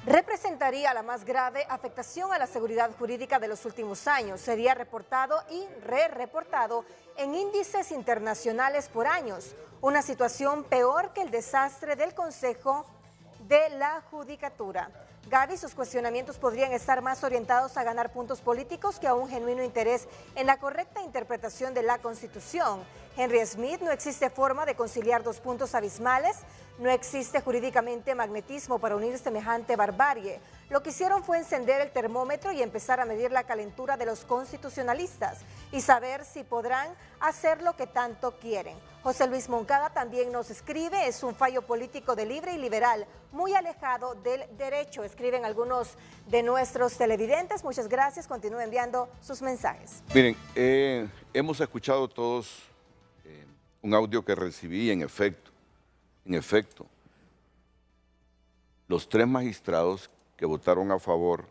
representaría la más grave afectación a la seguridad jurídica de los últimos años. Sería reportado y re-reportado en índices internacionales por años. Una situación peor que el desastre del Consejo de la Judicatura. Gaby, sus cuestionamientos podrían estar más orientados a ganar puntos políticos que a un genuino interés en la correcta interpretación de la Constitución. Henry Smith, no existe forma de conciliar dos puntos abismales, no existe jurídicamente magnetismo para unir semejante barbarie. Lo que hicieron fue encender el termómetro y empezar a medir la calentura de los constitucionalistas y saber si podrán hacer lo que tanto quieren. José Luis Moncada también nos escribe, es un fallo político de libre y liberal, muy alejado del derecho, escriben algunos de nuestros televidentes. Muchas gracias, continúen enviando sus mensajes. Miren, hemos escuchado todos un audio que recibí, en efecto, los tres magistrados que votaron a favor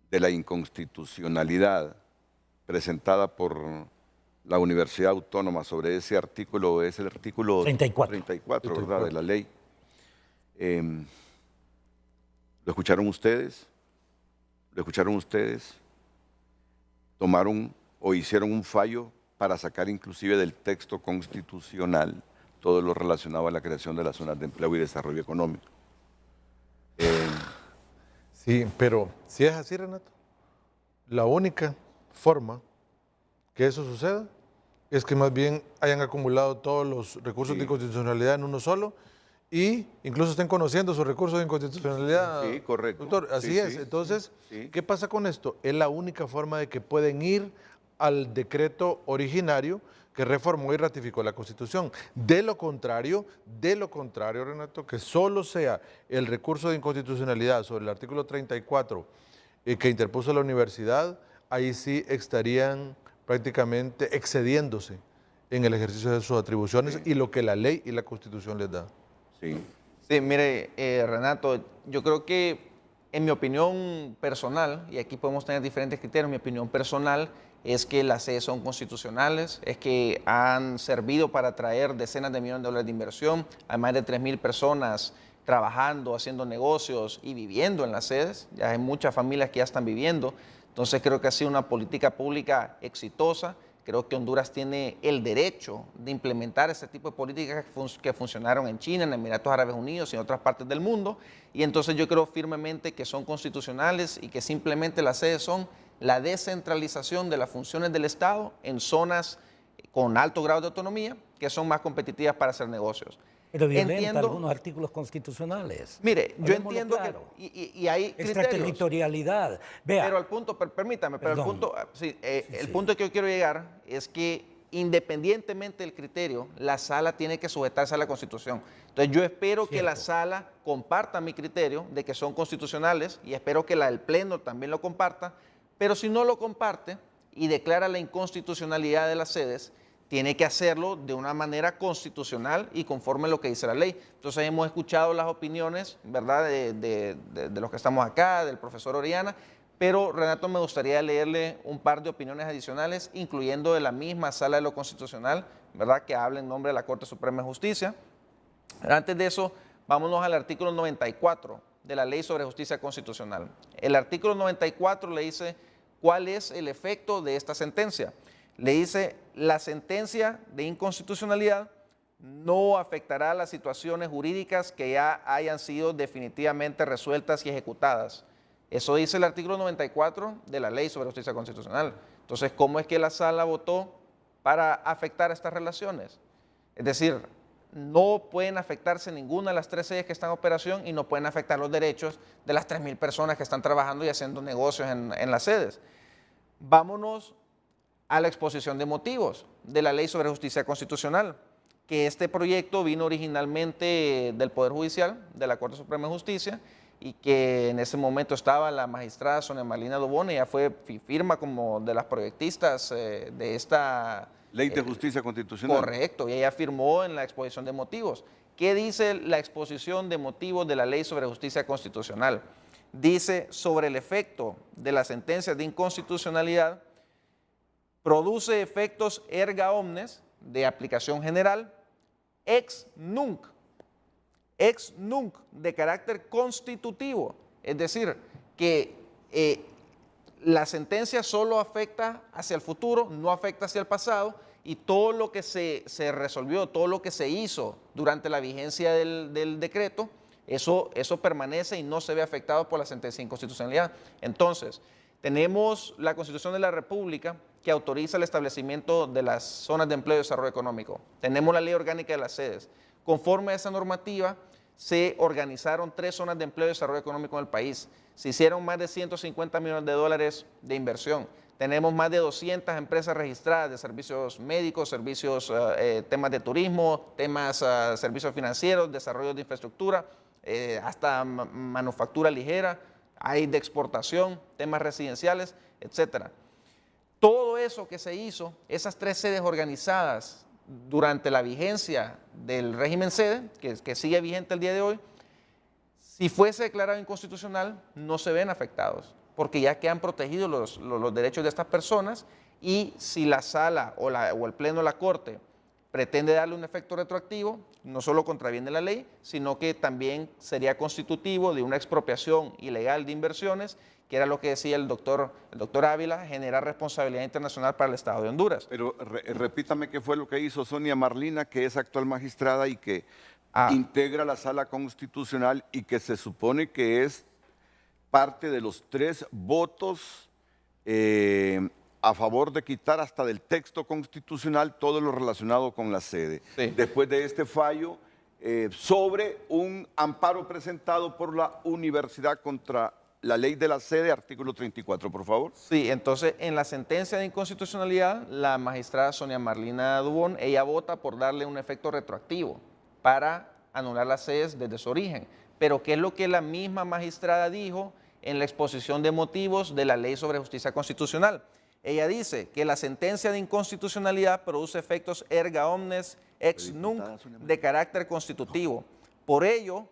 de la inconstitucionalidad presentada por la Universidad Autónoma sobre ese artículo, es el artículo 34, ¿verdad?, de la ley. ¿Lo escucharon ustedes? Tomaron o hicieron un fallo para sacar inclusive del texto constitucional todo lo relacionado a la creación de las zonas de empleo y desarrollo económico. Sí, pero si es así, Renato, la única forma que eso suceda es que más bien hayan acumulado todos los recursos de inconstitucionalidad en uno solo y incluso estén conociendo sus recursos de inconstitucionalidad. Sí, correcto. Doctor, así es. Entonces, ¿qué pasa con esto? Es la única forma de que pueden ir al decreto originario que reformó y ratificó la Constitución. De lo contrario, Renato, que solo sea el recurso de inconstitucionalidad sobre el artículo 34 que interpuso la universidad, ahí sí estarían prácticamente excediéndose en el ejercicio de sus atribuciones y lo que la ley y la Constitución les da. Sí, mire, Renato, yo creo que en mi opinión personal, y aquí podemos tener diferentes criterios, mi opinión personal es que las sedes son constitucionales, es que han servido para atraer decenas de millones de dólares de inversión, hay más de 3,000 personas trabajando, haciendo negocios y viviendo en las sedes, ya hay muchas familias que ya están viviendo, entonces creo que ha sido una política pública exitosa, creo que Honduras tiene el derecho de implementar ese tipo de políticas que funcionaron en China, en Emiratos Árabes Unidos y en otras partes del mundo, y entonces yo creo firmemente que son constitucionales y que simplemente las sedes son la descentralización de las funciones del Estado en zonas con alto grado de autonomía que son más competitivas para hacer negocios. Pero violenta algunos artículos constitucionales. Mire, yo entiendo que y hay criterios. Extraterritorialidad. Vea. Pero al punto, permítame, pero el punto que yo quiero llegar es que independientemente del criterio, la sala tiene que sujetarse a la Constitución. Entonces yo espero que la sala comparta mi criterio de que son constitucionales y espero que el Pleno también lo comparta, pero si no lo comparte y declara la inconstitucionalidad de las sedes, tiene que hacerlo de una manera constitucional y conforme a lo que dice la ley. Entonces hemos escuchado las opiniones, ¿verdad?, de los que estamos acá, del profesor Orellana, pero Renato, me gustaría leerle un par de opiniones adicionales, incluyendo de la misma Sala de lo Constitucional, ¿verdad?, que habla en nombre de la Corte Suprema de Justicia. Pero antes de eso, vámonos al artículo 94 de la Ley sobre Justicia Constitucional. El artículo 94 le dice cuál es el efecto de esta sentencia. Le dice, la sentencia de inconstitucionalidad no afectará las situaciones jurídicas que ya hayan sido definitivamente resueltas y ejecutadas. Eso dice el artículo 94 de la Ley sobre Justicia Constitucional. Entonces, ¿cómo es que la sala votó para afectar estas relaciones? Es decir, no pueden afectarse ninguna de las 3 sedes que están en operación y no pueden afectar los derechos de las 3.000 personas que están trabajando y haciendo negocios en las sedes. Vámonos a la exposición de motivos de la Ley sobre Justicia Constitucional, que este proyecto vino originalmente del Poder Judicial, de la Corte Suprema de Justicia, y que en ese momento estaba la magistrada Sonia Marlina Dubón, ella fue firma como de las proyectistas de esta Ley de Justicia Constitucional. Correcto, y ella firmó en la exposición de motivos. ¿Qué dice la exposición de motivos de la Ley sobre Justicia Constitucional? Dice, sobre el efecto de las sentencias de inconstitucionalidad, produce efectos erga omnes de aplicación general, ex nunc de carácter constitutivo, es decir, que la sentencia solo afecta hacia el futuro, no afecta hacia el pasado, y todo lo que se resolvió, todo lo que se hizo durante la vigencia del decreto, eso permanece y no se ve afectado por la sentencia de inconstitucionalidad. Entonces, tenemos la Constitución de la República que autoriza el establecimiento de las zonas de empleo y desarrollo económico. Tenemos la Ley Orgánica de las Sedes. Conforme a esa normativa, se organizaron 3 zonas de empleo y desarrollo económico en el país. Se hicieron más de 150 millones de dólares de inversión. Tenemos más de 200 empresas registradas de servicios médicos, servicios, temas de turismo, temas, servicios financieros, desarrollo de infraestructura, hasta manufactura ligera, hay de exportación, temas residenciales, etcétera. Todo eso que se hizo, esas 3 sedes organizadas durante la vigencia del régimen sede, que sigue vigente el día de hoy, si fuese declarado inconstitucional, no se ven afectados, porque ya quedan protegidos los derechos de estas personas, y si la sala o el pleno de la Corte pretende darle un efecto retroactivo, no solo contraviene la ley, sino que también sería constitutivo de una expropiación ilegal de inversiones, que era lo que decía el doctor Ávila, generar responsabilidad internacional para el Estado de Honduras. Pero repítame qué fue lo que hizo Sonia Marlina, que es actual magistrada y que integra la Sala Constitucional y que se supone que es parte de los 3 votos a favor de quitar hasta del texto constitucional todo lo relacionado con la sede. Sí. Después de este fallo sobre un amparo presentado por la universidad contra la ley de la sede, artículo 34, por favor. Sí, entonces en la sentencia de inconstitucionalidad, la magistrada Sonia Marlina Dubón, ella vota por darle un efecto retroactivo para anular las sedes desde su origen. Pero ¿qué es lo que la misma magistrada dijo en la exposición de motivos de la Ley sobre Justicia Constitucional? Ella dice que la sentencia de inconstitucionalidad produce efectos erga omnes ex nunc de carácter constitutivo. Por ello,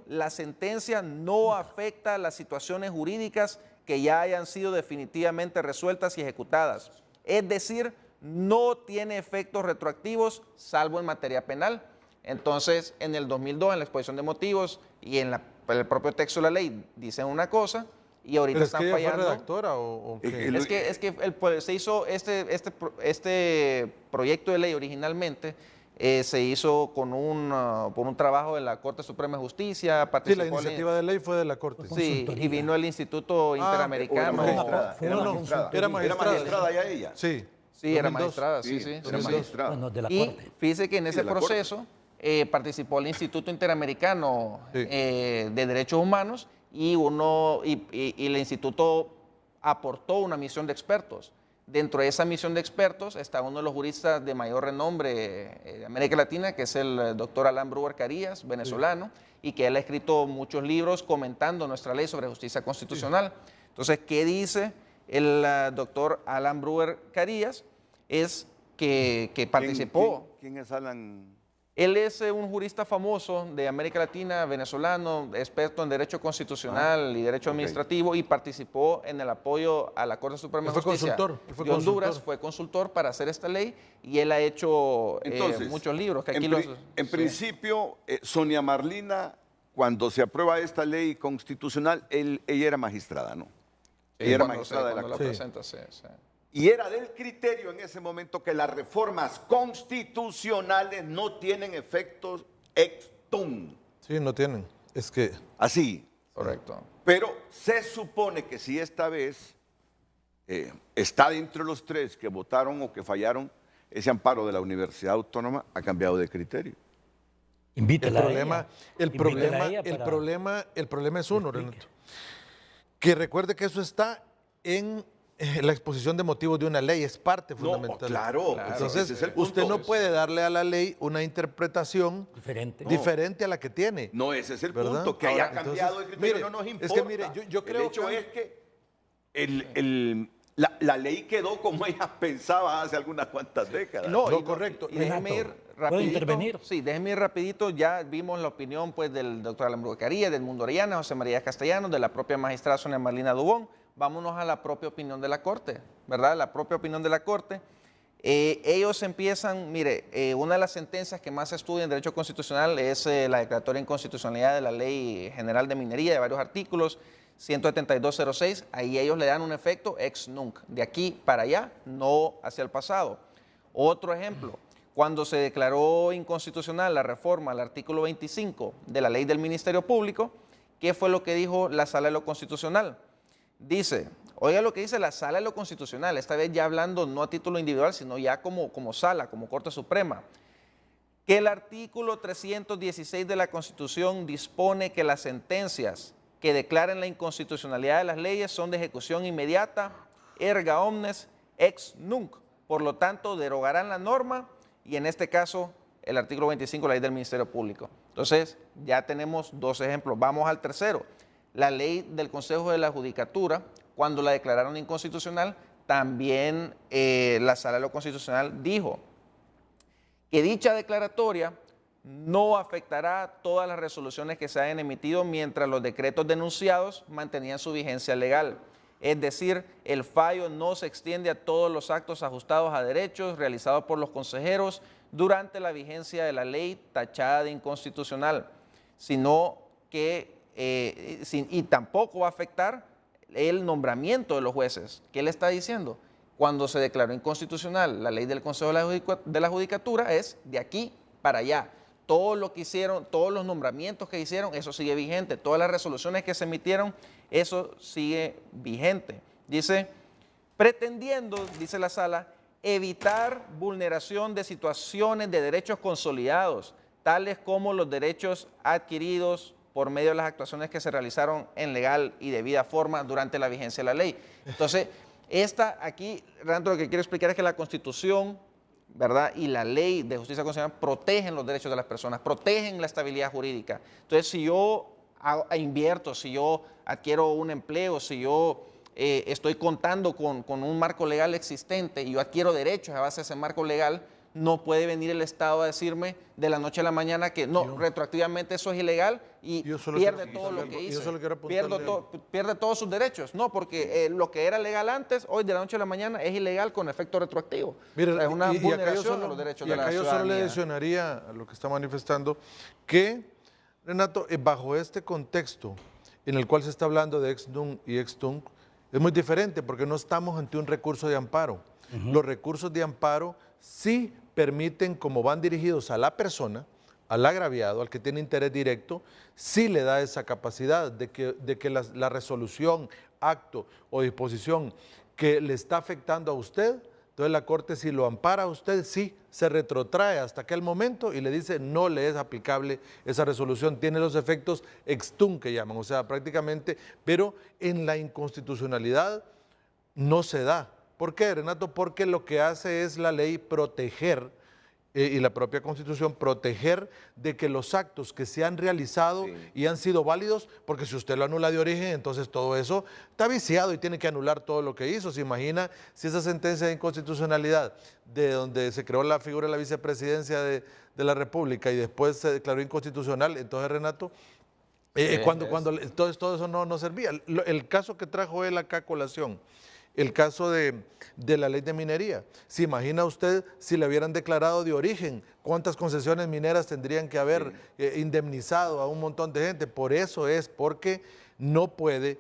la sentencia no afecta las situaciones jurídicas que ya hayan sido definitivamente resueltas y ejecutadas. Es decir, no tiene efectos retroactivos, salvo en materia penal. Entonces, en el 2002, en la exposición de motivos y en el propio texto de la ley, dicen una cosa y ahorita están fallando. ¿Pero es que ella fue redactora o qué? Es que se hizo este proyecto de ley originalmente. Se hizo por un trabajo de la Corte Suprema de Justicia. Sí, la iniciativa de ley fue de la Corte. Sí, y vino el Instituto Interamericano. Era magistrada ya ella. Sí, era magistrada, sí. Era magistrada. Bueno, de la Y Corte. fíjese que en ese proceso participó el Instituto Interamericano de Derechos Humanos y el instituto aportó una misión de expertos. Dentro de esa misión de expertos está uno de los juristas de mayor renombre de América Latina, que es el doctor Alan Brewer Carías, venezolano, y que él ha escrito muchos libros comentando nuestra ley sobre justicia constitucional. Entonces, ¿qué dice el doctor Alan Brewer Carías? Es que participó. ¿Quién es Alan? Él es un jurista famoso de América Latina, venezolano, experto en derecho constitucional y derecho administrativo, y participó en el apoyo a la Corte Suprema de Justicia de Honduras, fue consultor para hacer esta ley, y él ha hecho muchos libros. Que aquí en principio, Sonia Marlina, cuando se aprueba esta ley constitucional, ella era magistrada, ¿no? Ella era magistrada de la Corte. Y era del criterio en ese momento que las reformas constitucionales no tienen efectos ex tunc. Sí, no tienen. Es que... Así. Correcto. Pero se supone que si esta vez está dentro de los 3 que votaron o que fallaron, ese amparo de la Universidad Autónoma ha cambiado de criterio. Invítela el problema es uno, Renato. Que recuerde que eso está en la exposición de motivos de una ley, es parte fundamental. No, claro. Entonces, usted no puede darle a la ley una interpretación diferente a la que tiene. No, ese es el punto, que haya cambiado de criterio, no nos importa. Es que mire, yo creo el hecho es que la ley quedó como ella pensaba hace algunas cuantas décadas. No, correcto. Déjeme ir rapidito. ¿Puedo intervenir? Sí, déjeme ir rapidito. Ya vimos la opinión pues, del doctor Alan Brewer Carías, del Mundo Orellana, José María Castellanos, de la propia magistrada Sonia Marlina Dubón. Vámonos a la propia opinión de la Corte, ¿verdad? La propia opinión de la Corte. Ellos empiezan, mire, una de las sentencias que más se estudia en derecho constitucional es la declaratoria de inconstitucionalidad de la Ley General de Minería, de varios artículos, 172.06. Ahí ellos le dan un efecto ex nunc, de aquí para allá, no hacia el pasado. Otro ejemplo, cuando se declaró inconstitucional la reforma al artículo 25 de la Ley del Ministerio Público, ¿qué fue lo que dijo la Sala de lo Constitucional? Dice, oiga lo que dice la Sala de lo Constitucional, esta vez ya hablando no a título individual, sino ya como Sala, como Corte Suprema, que el artículo 316 de la Constitución dispone que las sentencias que declaren la inconstitucionalidad de las leyes son de ejecución inmediata, erga omnes, ex nunc. Por lo tanto, derogarán la norma y en este caso el artículo 25 de la Ley del Ministerio Público. Entonces, ya tenemos 2 ejemplos. Vamos al tercero. La ley del Consejo de la Judicatura, cuando la declararon inconstitucional, también la Sala de lo Constitucional dijo que dicha declaratoria no afectará todas las resoluciones que se hayan emitido mientras los decretos denunciados mantenían su vigencia legal. Es decir, el fallo no se extiende a todos los actos ajustados a derechos realizados por los consejeros durante la vigencia de la ley tachada de inconstitucional, sino que y tampoco va a afectar el nombramiento de los jueces. ¿Qué le está diciendo? Cuando se declaró inconstitucional la ley del Consejo de la Judicatura es de aquí para allá. Todo lo que hicieron, todos los nombramientos que hicieron, eso sigue vigente. Todas las resoluciones que se emitieron, eso sigue vigente. Dice, pretendiendo, dice la Sala, evitar vulneración de situaciones de derechos consolidados, tales como los derechos adquiridos por medio de las actuaciones que se realizaron en legal y debida forma durante la vigencia de la ley. Entonces, aquí, Renato, lo que quiero explicar es que la Constitución, ¿verdad?, y la Ley de Justicia Constitucional protegen los derechos de las personas, protegen la estabilidad jurídica. Entonces, si yo invierto, si yo adquiero un empleo, si yo estoy contando con un marco legal existente y yo adquiero derechos a base de ese marco legal, no puede venir el Estado a decirme de la noche a la mañana que no, retroactivamente eso es ilegal y pierde todo lo que hizo, pierde todos sus derechos. No, porque lo que era legal antes, hoy de la noche a la mañana es ilegal con efecto retroactivo. Mire, es una vulneración de los derechos de la ciudadanía. Yo solo le adicionaría a lo que está manifestando que, Renato, bajo este contexto en el cual se está hablando de ex nunc y ex tunc, es muy diferente porque no estamos ante un recurso de amparo. Los recursos de amparo sí permiten, como van dirigidos a la persona, al agraviado, al que tiene interés directo, sí le da esa capacidad de que la resolución, acto o disposición que le está afectando a usted, entonces la Corte, si lo ampara a usted, sí se retrotrae hasta aquel momento y le dice no le es aplicable esa resolución, tiene los efectos ex tunc que llaman, o sea, prácticamente, pero en la inconstitucionalidad no se da. ¿Por qué, Renato? Porque lo que hace es la ley proteger y la propia Constitución proteger de que los actos que se han realizado y han sido válidos, porque si usted lo anula de origen, entonces todo eso está viciado y tiene que anular todo lo que hizo. ¿Se imagina si esa sentencia de inconstitucionalidad de donde se creó la figura de la vicepresidencia de la República y después se declaró inconstitucional? Entonces, Renato, entonces todo eso no servía. El caso que trajo él acá a colación, el caso de la ley de minería. ¿Se imagina usted si le hubieran declarado de origen cuántas concesiones mineras tendrían que haber indemnizado a un montón de gente? Por eso es porque no puede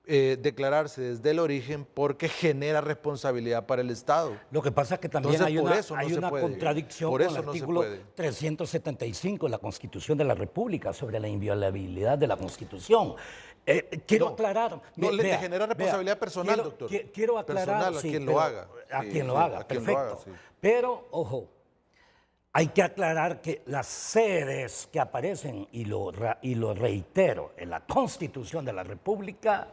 declararse desde el origen porque genera responsabilidad para el Estado. Lo que pasa es que también Entonces, hay una contradicción con el artículo 375 de la Constitución de la República sobre la inviolabilidad de la Constitución. Quiero aclarar. Le genera responsabilidad personal, doctor. Quiero aclarar. Personal, a quien lo haga. A quien lo haga, perfecto. Pero, ojo, hay que aclarar que las sedes que aparecen, y lo reitero, en la Constitución de la República,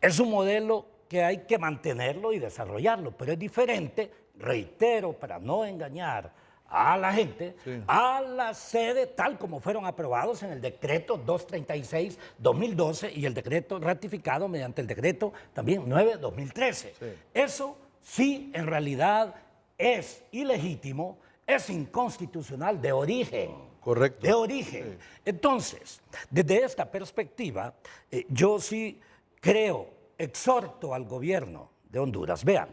es un modelo que hay que mantenerlo y desarrollarlo, pero es diferente, reitero, para no engañar a la gente, a la sede tal como fueron aprobados en el decreto 236-2012 y el decreto ratificado mediante el decreto también 9-2013. Eso sí, en realidad es ilegítimo, es inconstitucional de origen. Correcto. De origen. Entonces, desde esta perspectiva, yo sí exhorto al gobierno de Honduras. Vean,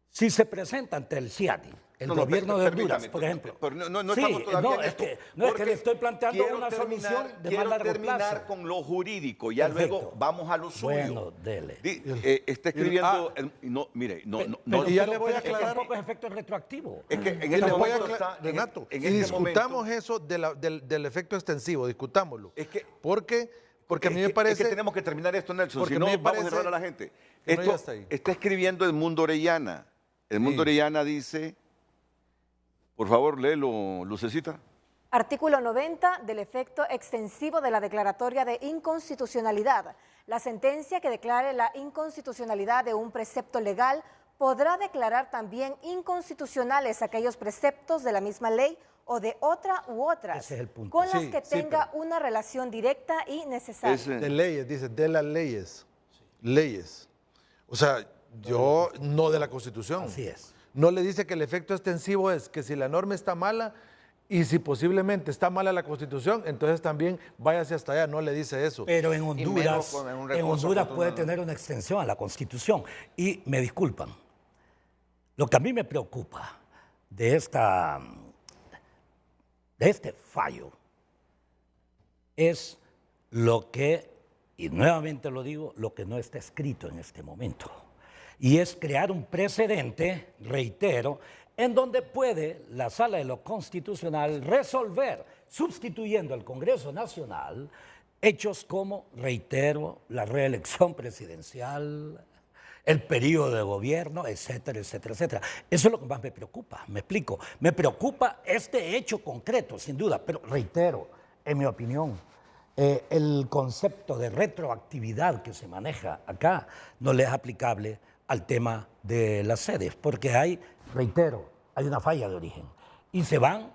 si se presenta ante el CIADI, el gobierno de Honduras, por ejemplo. Es que le estoy planteando una solución de más largo plazo. Quiero terminar con lo jurídico, ya luego vamos a lo suyo. Bueno, dele. Está escribiendo... Y ya le voy a aclarar. Tampoco es efecto retroactivo. Es que en este momento está... Renato, y discutamos eso del efecto extensivo, discutámoslo. Es que... Porque a mí me parece... Es que tenemos que terminar esto, Nelson, si no vamos a errar a la gente. Esto está escribiendo Edmundo Orellana. Edmundo Orellana dice... Por favor, léelo, Lucecita. Artículo 90 del efecto extensivo de la declaratoria de inconstitucionalidad. La sentencia que declare la inconstitucionalidad de un precepto legal podrá declarar también inconstitucionales aquellos preceptos de la misma ley o de otra u otras, con las que tenga una relación directa y necesaria. De leyes, dice, de las leyes. Leyes. O sea, no de la Constitución. Así es. No le dice que el efecto extensivo es que si la norma está mala y si posiblemente está mala la Constitución, entonces también váyase hasta allá, no le dice eso. Pero en Honduras puede tener una extensión a la Constitución. Y me disculpan, lo que a mí me preocupa de este fallo es lo que, y nuevamente lo digo, lo que no está escrito en este momento. Y es crear un precedente, reitero, en donde puede la Sala de lo Constitucional resolver, sustituyendo al Congreso Nacional, hechos como, reitero, la reelección presidencial, el periodo de gobierno, etcétera, etcétera, etcétera. Eso es lo que más me preocupa, me explico. Me preocupa este hecho concreto, sin duda, pero reitero, en mi opinión, el concepto de retroactividad que se maneja acá no le es aplicable al tema de las sedes, porque hay una falla de origen y se van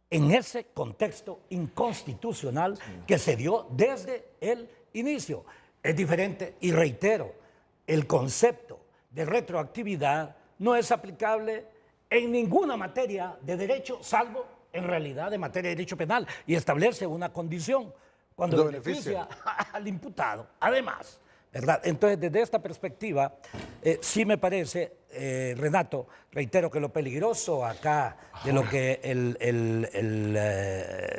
en ese contexto inconstitucional que se dio desde el inicio. Es diferente y reitero, el concepto de retroactividad no es aplicable en ninguna materia de derecho, salvo en realidad de materia de derecho penal, y establece una condición cuando beneficia al imputado. Además, ¿verdad? Entonces, desde esta perspectiva, sí me parece, Renato, reitero que lo peligroso acá de lo que el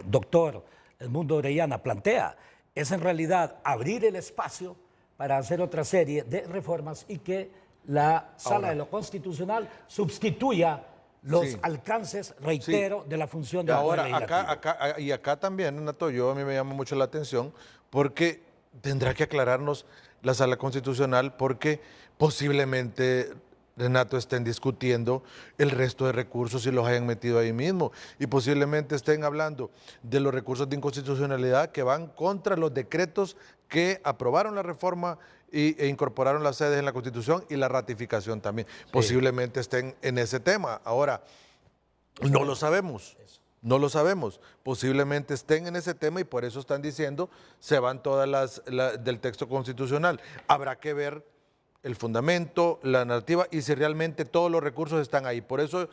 doctor Edmundo Orellana plantea es en realidad abrir el espacio para hacer otra serie de reformas y que la Sala de lo Constitucional sustituya los alcances, reitero, de la función de la Poder Legislativo. Acá también, Renato, a mí me llama mucho la atención porque tendrá que aclararnos la Sala Constitucional porque posiblemente Renato, estén discutiendo el resto de recursos y los hayan metido ahí mismo. Y posiblemente estén hablando de los recursos de inconstitucionalidad que van contra los decretos que aprobaron la reforma e incorporaron las sedes en la Constitución y la ratificación también. Sí. Posiblemente estén en ese tema. Ahora, no lo sabemos. No lo sabemos. Posiblemente estén en ese tema y por eso están diciendo se van todas las del texto constitucional. Habrá que ver el fundamento, la narrativa y si realmente todos los recursos están ahí. Por eso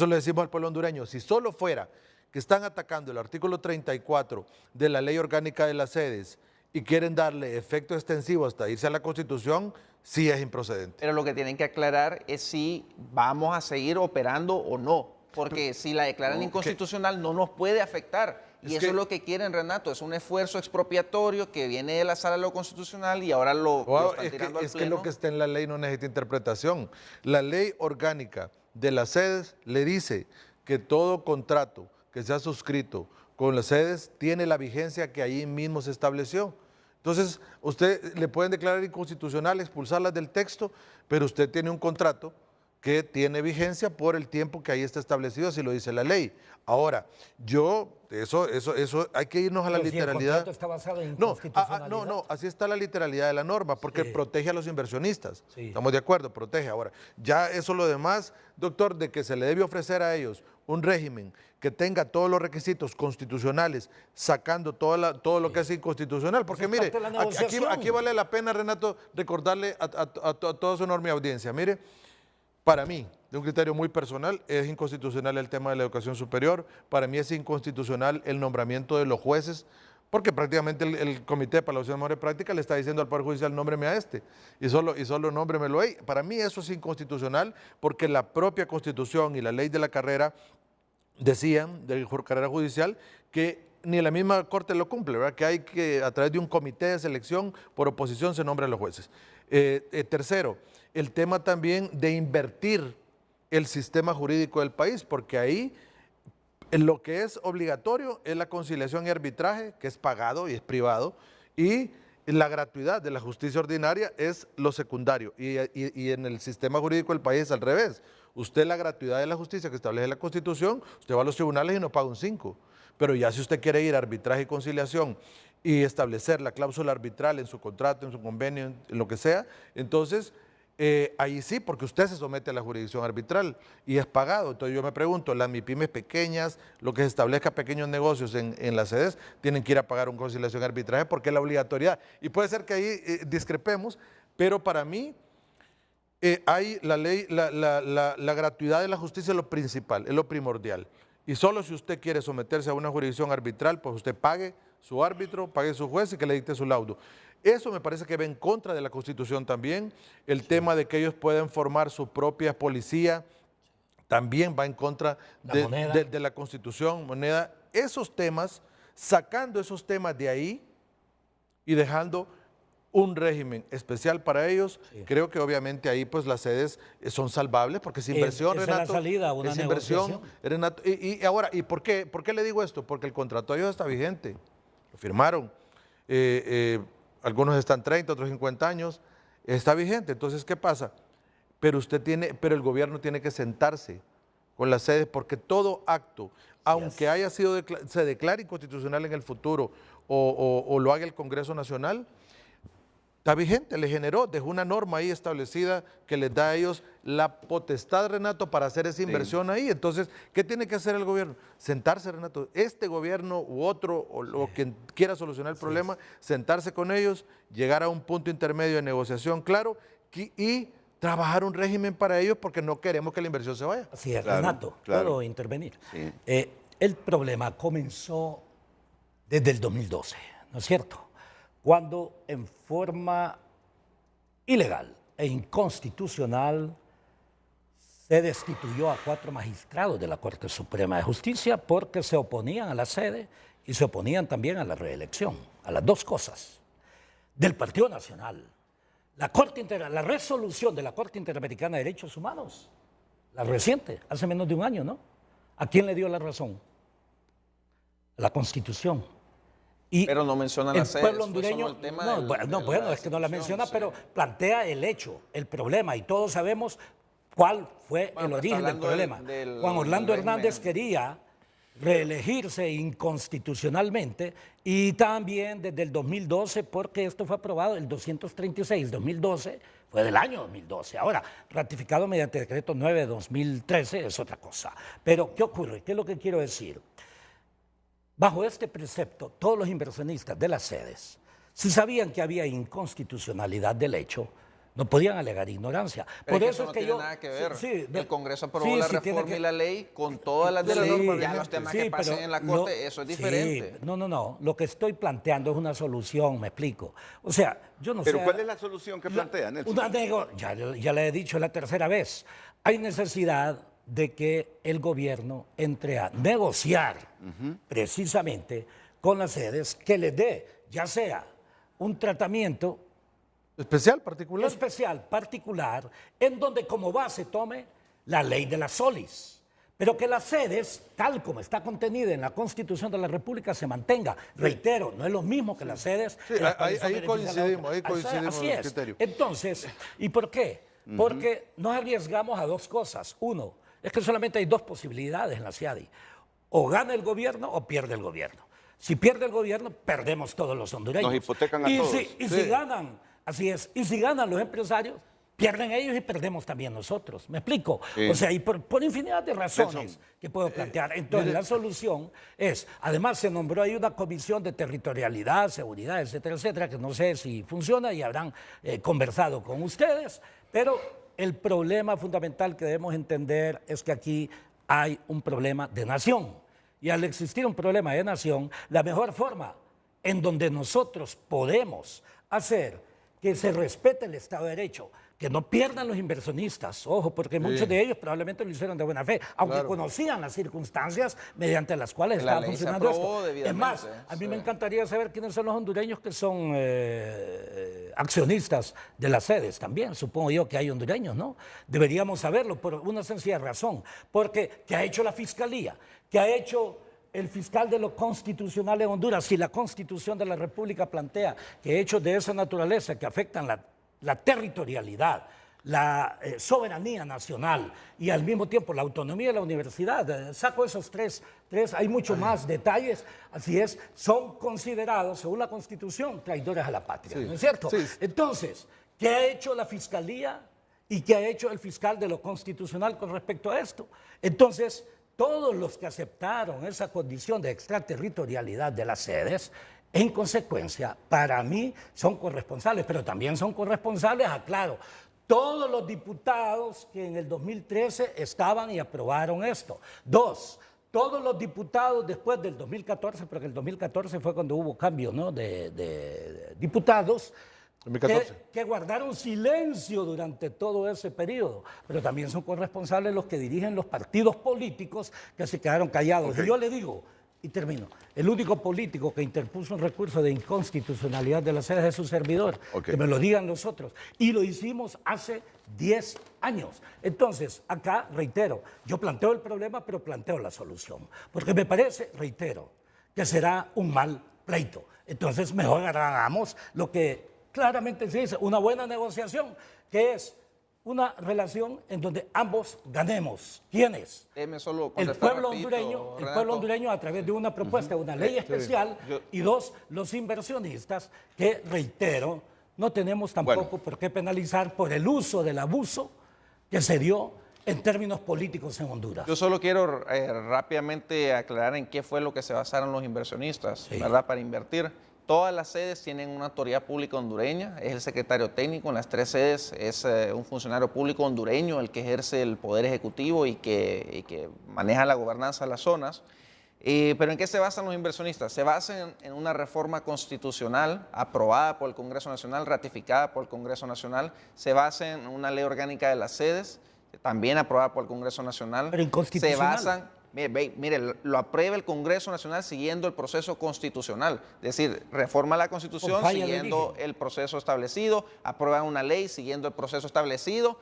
le decimos al pueblo hondureño, si solo fuera que están atacando el artículo 34 de la Ley Orgánica de las Sedes y quieren darle efecto extensivo hasta irse a la Constitución, sí es improcedente. Pero lo que tienen que aclarar es si vamos a seguir operando o no, porque si la declaran inconstitucional no nos puede afectar. Y eso es lo que quieren, Renato, es un esfuerzo expropiatorio que viene de la Sala de lo Constitucional y ahora lo están tirando al Pleno. Es que lo que está en la ley no necesita interpretación. La Ley Orgánica de las Sedes le dice que todo contrato que se ha suscrito con las sedes tiene la vigencia que ahí mismo se estableció. Entonces, usted le pueden declarar inconstitucional, expulsarlas del texto, pero usted tiene un contrato que tiene vigencia por el tiempo que ahí está establecido, así lo dice la ley. Ahora, eso hay que irnos a la literalidad. ¿El contrato está basado en inconstitucionalidad? No, así está la literalidad de la norma, porque protege a los inversionistas. Sí. Estamos de acuerdo, protege. Ahora, ya eso lo demás, doctor, de que se le debe ofrecer a ellos un régimen que tenga todos los requisitos constitucionales, sacando todo lo que es inconstitucional, porque mire, aquí vale la pena, Renato, recordarle a toda su enorme audiencia, mire, para mí, de un criterio muy personal, es inconstitucional el tema de la educación superior, para mí es inconstitucional el nombramiento de los jueces, porque prácticamente el Comité de Evaluación de Memoria Práctica le está diciendo al Poder Judicial, nómbreme a este, y solo nómbremelo ahí. Para mí eso es inconstitucional, porque la propia Constitución y la ley de la carrera decían, de carrera judicial, que ni la misma Corte lo cumple, ¿verdad? Que hay que, a través de un comité de selección, por oposición se nombran los jueces. Tercero, el tema también de invertir el sistema jurídico del país, porque ahí lo que es obligatorio es la conciliación y arbitraje, que es pagado y es privado, y la gratuidad de la justicia ordinaria es lo secundario, y en el sistema jurídico del país es al revés. Usted la gratuidad de la justicia que establece la Constitución, usted va a los tribunales y no paga un 5, pero ya si usted quiere ir a arbitraje y conciliación y establecer la cláusula arbitral en su contrato, en su convenio, en lo que sea, entonces ahí sí, porque usted se somete a la jurisdicción arbitral y es pagado. Entonces yo me pregunto, las MIPYMES pequeñas, lo que se establezca pequeños negocios en las sedes, tienen que ir a pagar una conciliación arbitraje porque es la obligatoriedad. Y puede ser que ahí discrepemos, pero para mí hay la ley, la gratuidad de la justicia es lo principal, es lo primordial. Y solo si usted quiere someterse a una jurisdicción arbitral, pues usted pague su árbitro, pague su juez y que le dicte su laudo. Eso me parece que va en contra de la Constitución también. El tema de que ellos puedan formar su propia policía también va en contra de la Constitución, moneda. Esos temas, sacando esos temas de ahí y dejando un régimen especial para ellos, creo que obviamente ahí pues las sedes son salvables porque es inversión, Renato. Es la salida, una inversión, Renato. Y ahora, ¿y por qué le digo esto? Porque el contrato de ellos está vigente, lo firmaron. Algunos están 30, otros 50 años, está vigente. Entonces, ¿qué pasa? Pero el gobierno tiene que sentarse con las sedes porque todo acto, aunque se declare inconstitucional en el futuro o lo haga el Congreso Nacional, está vigente, dejó una norma ahí establecida que les da a ellos la potestad, Renato, para hacer esa inversión ahí. Entonces, ¿qué tiene que hacer el gobierno? Sentarse, Renato, este gobierno u otro, o quien quiera solucionar el problema, sentarse con ellos, llegar a un punto intermedio de negociación, claro, y trabajar un régimen para ellos porque no queremos que la inversión se vaya. Así es, claro, Renato, puedo intervenir. Sí. El problema comenzó desde el 2012, ¿no es cierto? Cuando en forma ilegal e inconstitucional se destituyó a 4 magistrados de la Corte Suprema de Justicia porque se oponían a la sede y se oponían también a la reelección, a las dos cosas. Del Partido Nacional, la resolución de la Corte Interamericana de Derechos Humanos, la reciente, hace menos de un año, ¿no? ¿A quién le dio la razón? A la Constitución. Pero no menciona las sedes. El pueblo hondureño, el tema bueno, es que no la menciona, sí, pero plantea el hecho, el problema, y todos sabemos cuál fue el origen del problema. Juan Orlando Hernández quería reelegirse inconstitucionalmente, y también desde el 2012, porque esto fue aprobado, el 236, 2012, fue del año 2012. Ahora, ratificado mediante decreto 9 de 2013 es otra cosa. Pero, ¿qué ocurre? ¿Qué es lo que quiero decir? Bajo este precepto, todos los inversionistas de las sedes, si sabían que había inconstitucionalidad del hecho, no podían alegar ignorancia. Pero por eso no tiene nada que ver. El Congreso aprobó la reforma y la ley con todas las de la ley. Ya los temas que pasen en la Corte, eso es diferente. No. Lo que estoy planteando es una solución, me explico. O sea, yo no sé. ¿Pero cuál es la solución que plantean? Ya le he dicho la tercera vez. Hay necesidad de que el gobierno entre a negociar precisamente con las sedes que les dé, ya sea un tratamiento especial, particular, en donde como base tome la ley de las solis, pero que las sedes, tal como está contenida en la Constitución de la República, se mantenga. Reitero, no es lo mismo que las sedes. Sí, ahí coincidimos Así en el es. criterio. Entonces, ¿y por qué? Porque nos arriesgamos a dos cosas. Uno, es que solamente hay dos posibilidades en la CIADI. O gana el gobierno o pierde el gobierno. Si pierde el gobierno, perdemos todos los hondureños. Nos hipotecan a todos. Si ganan, así es, y si ganan los empresarios, pierden ellos y perdemos también nosotros. ¿Me explico? Sí. O sea, y por infinidad de razones que puedo plantear. Entonces, la solución es, además se nombró ahí una comisión de territorialidad, seguridad, etcétera, etcétera, que no sé si funciona y habrán conversado con ustedes, pero el problema fundamental que debemos entender es que aquí hay un problema de nación. Y al existir un problema de nación, la mejor forma en donde nosotros podemos hacer que se respete el Estado de Derecho, que no pierdan los inversionistas, ojo, porque muchos de ellos probablemente lo hicieron de buena fe, aunque conocían las circunstancias mediante las cuales estaba funcionando esto. Es más, a mí me encantaría saber quiénes son los hondureños que son accionistas de las sedes también. Supongo yo que hay hondureños, ¿no? Deberíamos saberlo por una sencilla razón, porque ¿qué ha hecho la Fiscalía? ¿Qué ha hecho el fiscal de lo constitucional en Honduras? Si la Constitución de la República plantea que hechos de esa naturaleza que afectan la territorialidad, la soberanía nacional y al mismo tiempo la autonomía de la universidad, saco esos tres, hay mucho más detalles, así es, son considerados, según la Constitución, traidores a la patria, ¿no es cierto? Sí. Entonces, ¿qué ha hecho la Fiscalía y qué ha hecho el fiscal de lo constitucional con respecto a esto? Entonces, todos los que aceptaron esa condición de extraterritorialidad de las sedes, en consecuencia, para mí son corresponsables, pero también son corresponsables, aclaro, todos los diputados que en el 2013 estaban y aprobaron esto. Dos, todos los diputados después del 2014, porque el 2014 fue cuando hubo cambio, ¿no?, de diputados, que guardaron silencio durante todo ese periodo, pero también son corresponsables los que dirigen los partidos políticos que se quedaron callados. Y yo le digo, y termino, el único político que interpuso un recurso de inconstitucionalidad de las sedes es su servidor, que me lo digan los otros, y lo hicimos hace 10 años. Entonces, acá, reitero, yo planteo el problema, pero planteo la solución, porque me parece, reitero, que será un mal pleito. Entonces, mejor hagamos lo que claramente se dice, una buena negociación, que es una relación en donde ambos ganemos. ¿Quiénes? El pueblo hondureño a través de una propuesta, una ley especial, y dos, los inversionistas, que, reitero, no tenemos tampoco por qué penalizar por el uso del abuso que se dio en términos políticos en Honduras. Yo solo quiero rápidamente aclarar en qué fue lo que se basaron los inversionistas, ¿verdad?, para invertir. Todas las sedes tienen una autoridad pública hondureña, es el secretario técnico. En las 3 sedes es un funcionario público hondureño el que ejerce el poder ejecutivo y que maneja la gobernanza de las zonas. ¿Pero en qué se basan los inversionistas? Se basan en una reforma constitucional aprobada por el Congreso Nacional, ratificada por el Congreso Nacional. Se basa en una ley orgánica de las sedes, también aprobada por el Congreso Nacional. Pero inconstitucional. Se basan... Mire, lo aprueba el Congreso Nacional siguiendo el proceso constitucional, es decir, reforma la Constitución siguiendo el proceso establecido, aprueba una ley siguiendo el proceso establecido.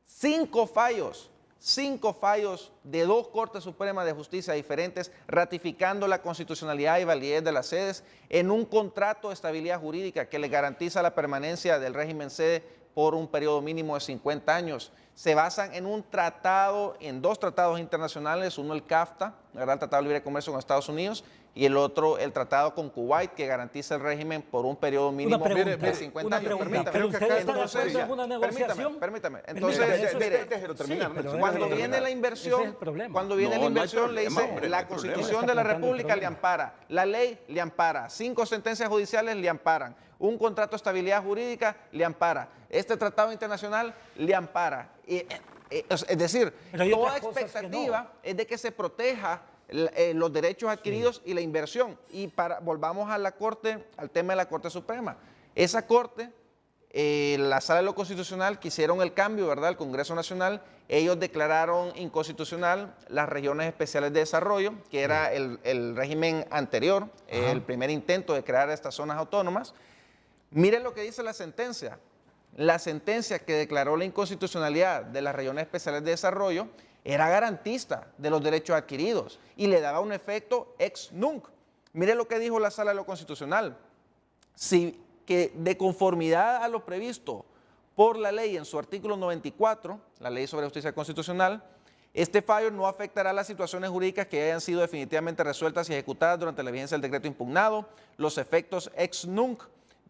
5 fallos 5 fallos de 2 Cortes Supremas de Justicia diferentes ratificando la constitucionalidad y validez de las sedes en un contrato de estabilidad jurídica que le garantiza la permanencia del régimen sede por un periodo mínimo de 50 años. Se basan en un tratado, en 2 tratados internacionales, uno el CAFTA, ¿verdad? El Tratado de Libre Comercio con Estados Unidos, y el otro el tratado con Kuwait, que garantiza el régimen por un periodo mínimo de 50 años. Permítame. Entonces, cuando viene la inversión, le dice la Constitución de la República le ampara, la ley le ampara, 5 sentencias judiciales le amparan, un contrato de estabilidad jurídica le ampara, este tratado internacional le ampara. Es decir, toda expectativa es de que se proteja los derechos adquiridos y la inversión. Y volvamos a la Corte, al tema de la Corte Suprema. Esa Corte, la Sala de lo Constitucional, que hicieron el cambio, ¿verdad? El Congreso Nacional, ellos declararon inconstitucional las regiones especiales de desarrollo, que era el régimen anterior, el primer intento de crear estas zonas autónomas. Miren lo que dice la sentencia. La sentencia que declaró la inconstitucionalidad de las regiones especiales de desarrollo era garantista de los derechos adquiridos y le daba un efecto ex nunc. Mire lo que dijo la Sala de lo Constitucional. Que de conformidad a lo previsto por la ley en su artículo 94, la Ley sobre Justicia Constitucional, este fallo no afectará las situaciones jurídicas que hayan sido definitivamente resueltas y ejecutadas durante la vigencia del decreto impugnado. Los efectos ex nunc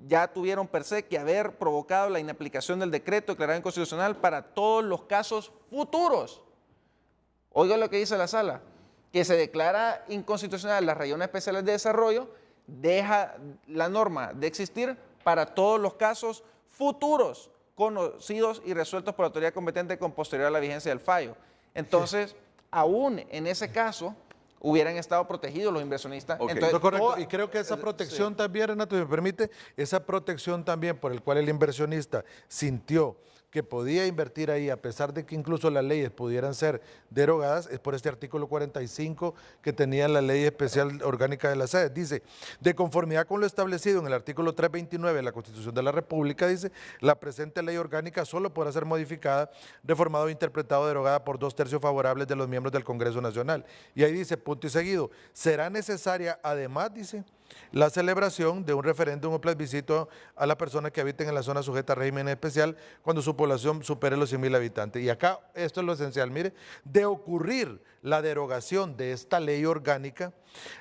ya tuvieron per se que haber provocado la inaplicación del decreto declarado inconstitucional para todos los casos futuros. Oiga lo que dice la Sala, que se declara inconstitucional las regiones especiales de desarrollo, deja la norma de existir para todos los casos futuros conocidos y resueltos por la autoridad competente con posterior a la vigencia del fallo. Entonces, aún en ese caso, hubieran estado protegidos los inversionistas. Okay. Entonces, correcto. Y creo que esa protección también, Renato, si me permite, esa protección también por el cual el inversionista sintió que podía invertir ahí, a pesar de que incluso las leyes pudieran ser derogadas, es por este artículo 45 que tenía la Ley Especial Orgánica de las sedes. Dice, de conformidad con lo establecido en el artículo 329 de la Constitución de la República, dice, la presente ley orgánica solo podrá ser modificada, reformada o interpretada o derogada por 2/3 favorables de los miembros del Congreso Nacional. Y ahí dice, punto y seguido, será necesaria, además, dice, la celebración de un referéndum o plebiscito a las personas que habiten en la zona sujeta a régimen especial cuando su población supere los 100,000 habitantes. Y acá, esto es lo esencial, mire, de ocurrir la derogación de esta ley orgánica,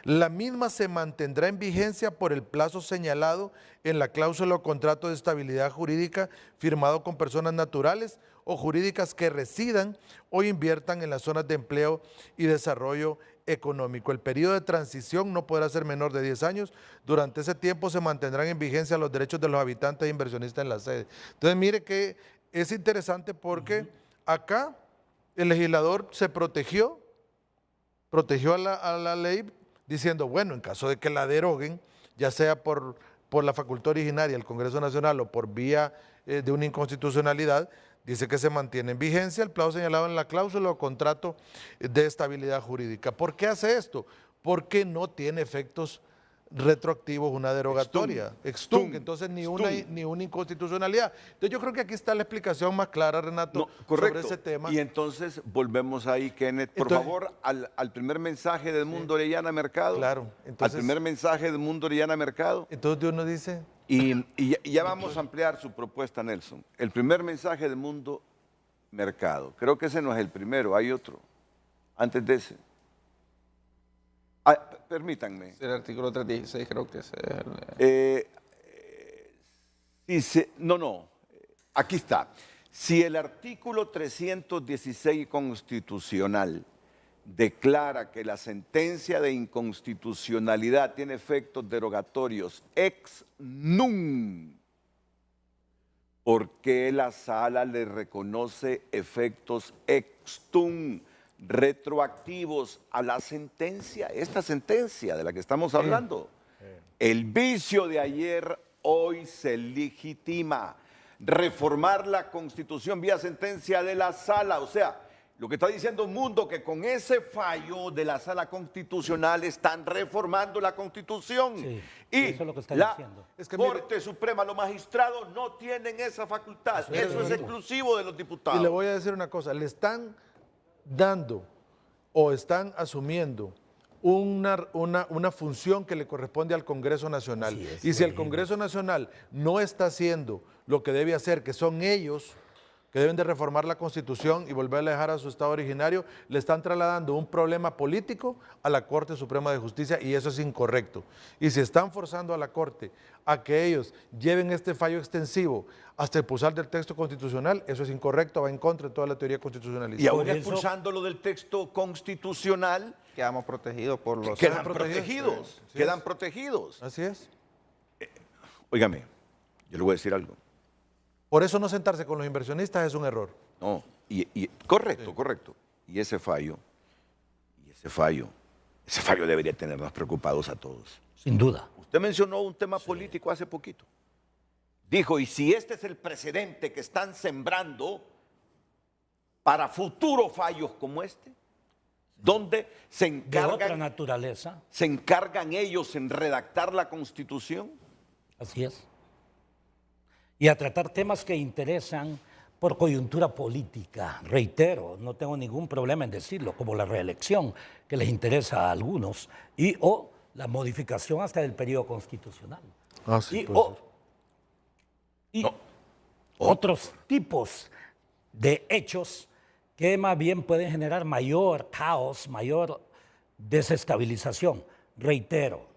la misma se mantendrá en vigencia por el plazo señalado en la cláusula o contrato de estabilidad jurídica firmado con personas naturales o jurídicas que residan o inviertan en las zonas de empleo y desarrollo económico. El periodo de transición no podrá ser menor de 10 años. Durante ese tiempo se mantendrán en vigencia los derechos de los habitantes e inversionistas en la sede. Entonces, mire que es interesante porque acá el legislador se protegió a la ley diciendo, bueno, en caso de que la deroguen, ya sea por la facultad originaria del Congreso Nacional o por vía de una inconstitucionalidad, dice que se mantiene en vigencia el plazo señalado en la cláusula o contrato de estabilidad jurídica. ¿Por qué hace esto? Porque no tiene efectos retroactivos una derogatoria. Entonces ni una inconstitucionalidad. Entonces yo creo que aquí está la explicación más clara, Renato, sobre ese tema. Y entonces volvemos ahí, Kenneth, por favor, al primer mensaje del Mundo Orellana Mercado. Claro. Entonces, al primer mensaje del Mundo Orellana Mercado. Entonces uno dice... Y ya vamos a ampliar su propuesta, Nelson. El primer mensaje del Mundo Mercado. Creo que ese no es el primero, hay otro. Antes de ese. Permítanme. El artículo 316 creo que es... No. Aquí está. Si el artículo 316 constitucional declara que la sentencia de inconstitucionalidad tiene efectos derogatorios ex nunc, ¿por qué la Sala le reconoce efectos ex tunc retroactivos a la sentencia, esta sentencia de la que estamos hablando? El vicio de ayer hoy se legitima. Reformar la Constitución vía sentencia de la Sala, o sea, lo que está diciendo el mundo, que con ese fallo de la Sala Constitucional están reformando la Constitución. Sí, y eso es lo que está la diciendo. Corte Suprema, los magistrados no tienen esa facultad. Eso es exclusivo de los diputados. Y le voy a decir una cosa, le están dando o están asumiendo una función que le corresponde al Congreso Nacional. Y si el Congreso Nacional no está haciendo lo que debe hacer, que son ellos que deben de reformar la Constitución y volverla a dejar a su estado originario, le están trasladando un problema político a la Corte Suprema de Justicia y eso es incorrecto. Y si están forzando a la Corte a que ellos lleven este fallo extensivo hasta expulsar del texto constitucional, eso es incorrecto, va en contra de toda la teoría constitucionalista. Y ahora expulsándolo del texto constitucional, quedamos protegidos por los... Quedan protegidos, quedan protegidos. Así es. Óigame, yo le voy a decir algo. Por eso no sentarse con los inversionistas es un error. No, correcto, correcto. Y ese fallo debería tenernos preocupados a todos. Sin duda. Usted mencionó un tema político hace poquito. Dijo, y si este es el precedente que están sembrando para futuros fallos como este, donde se encargan... De otra naturaleza. ¿Se encargan ellos en redactar la Constitución? Así es. Y a tratar temas que interesan por coyuntura política. Reitero, no tengo ningún problema en decirlo, como la reelección, que les interesa a algunos, o la modificación hasta del periodo constitucional. Otros tipos de hechos que más bien pueden generar mayor caos, mayor desestabilización. Reitero,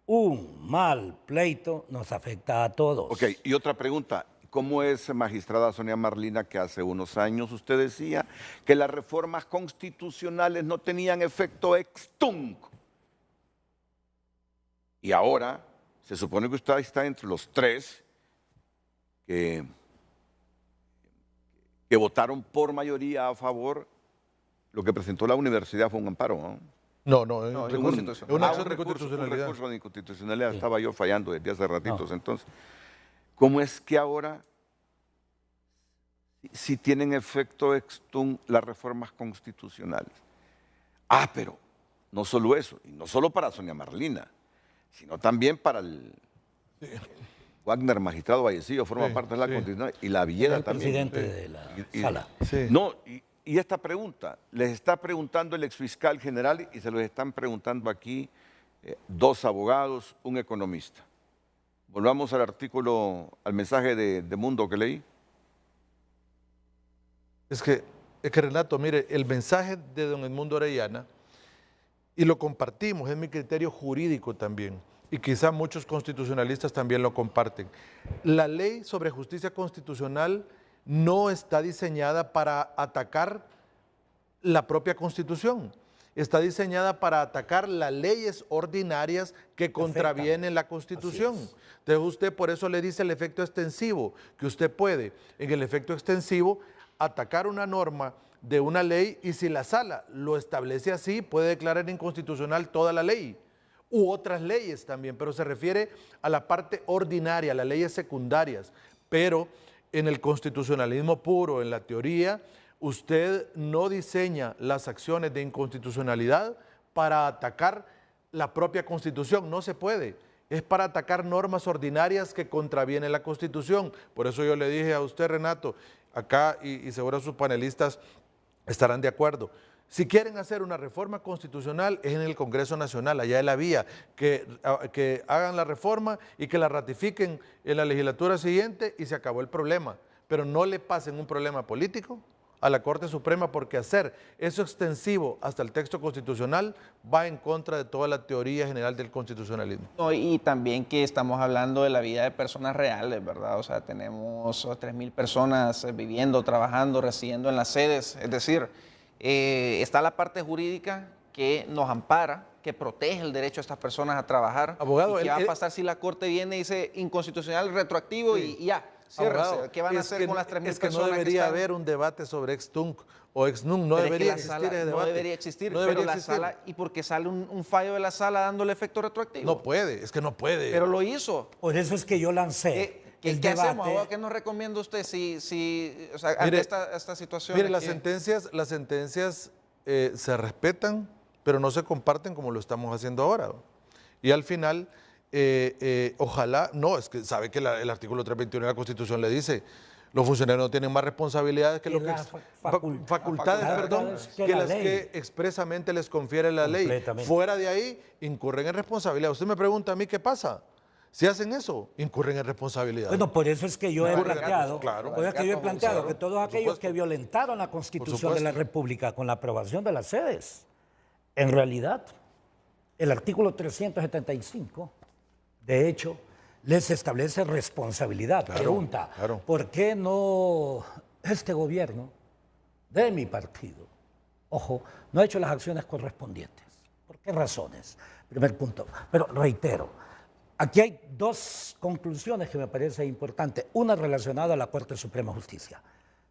un mal pleito nos afecta a todos. Ok, y otra pregunta. ¿Cómo es, magistrada Sonia Marlina, que hace unos años usted decía que las reformas constitucionales no tenían efecto ex tunc? Y ahora se supone que usted está entre los tres que votaron por mayoría a favor. Lo que presentó la universidad fue un amparo, ¿no? No, una acción de inconstitucionalidad. Un recurso de inconstitucionalidad. Estaba yo fallando desde hace ratitos. Entonces, ¿cómo es que ahora, si tienen efecto ex tunc las reformas constitucionales? Pero no solo eso, y no solo para Sonia Marlina, sino también para el Wagner, magistrado Vallecillo, forma parte de la Constitución, y la Villeda también. El presidente de la sala. No, y esta pregunta, les está preguntando el exfiscal general y se los están preguntando aquí dos abogados, un economista. Volvamos al artículo, al mensaje de Mundo que leí. Es que Renato, mire, el mensaje de don Edmundo Orellana, y lo compartimos, es mi criterio jurídico también, y quizá muchos constitucionalistas también lo comparten. La ley sobre justicia constitucional no está diseñada para atacar la propia Constitución, está diseñada para atacar las leyes ordinarias que contravienen la Constitución. Entonces usted por eso le dice el efecto extensivo, que usted puede en el efecto extensivo atacar una norma de una ley y si la sala lo establece así, puede declarar inconstitucional toda la ley u otras leyes también, pero se refiere a la parte ordinaria, a las leyes secundarias, pero en el constitucionalismo puro, en la teoría, usted no diseña las acciones de inconstitucionalidad para atacar la propia Constitución, no se puede. Es para atacar normas ordinarias que contravienen la Constitución. Por eso yo le dije a usted, Renato, acá, y seguro sus panelistas estarán de acuerdo, si quieren hacer una reforma constitucional es en el Congreso Nacional, allá es la vía, que hagan la reforma y que la ratifiquen en la legislatura siguiente y se acabó el problema. Pero no le pasen un problema político a la Corte Suprema porque hacer eso extensivo hasta el texto constitucional va en contra de toda la teoría general del constitucionalismo. No, y también que estamos hablando de la vida de personas reales, ¿verdad? O sea, tenemos 3.000 personas viviendo, trabajando, residiendo en las sedes, es decir, está la parte jurídica que nos ampara, que protege el derecho de estas personas a trabajar. Abogado, ¿y qué va a pasar si la Corte viene y dice inconstitucional, retroactivo y ya? Abogado, ¿qué van a hacer con las 3.000 personas? Es que no debería haber un debate sobre ex tunc o ex nunc, no debería existir ese debate. No debería existir, pero la sala, ¿y por qué sale un fallo de la sala dándole efecto retroactivo? No puede, es que no puede. Pero lo hizo. Por eso es que yo lancé el debate. ¿Qué hacemos? ¿Qué nos recomienda usted o sea, ante esta situación? Mire, las sentencias se respetan, pero no se comparten como lo estamos haciendo ahora. Y al final, ojalá, no, es que sabe que el artículo 321 de la Constitución le dice, Los funcionarios no tienen más responsabilidades que facultades, perdón, que las que expresamente les confiere la ley. Fuera de ahí, incurren en responsabilidad. Usted me pregunta a mí qué pasa. Si hacen eso, incurren en responsabilidad. Bueno, por eso es que yo he planteado, que todos aquellos que violentaron la Constitución de la República con la aprobación de las sedes, en realidad, el artículo 375, de hecho, les establece responsabilidad. Pregunta, ¿por qué no este gobierno de mi partido, ojo, no ha hecho las acciones correspondientes? ¿Por qué razones? Primer punto. Pero reitero, aquí hay dos conclusiones que me parecen importantes. Una relacionada a la Corte Suprema de Justicia.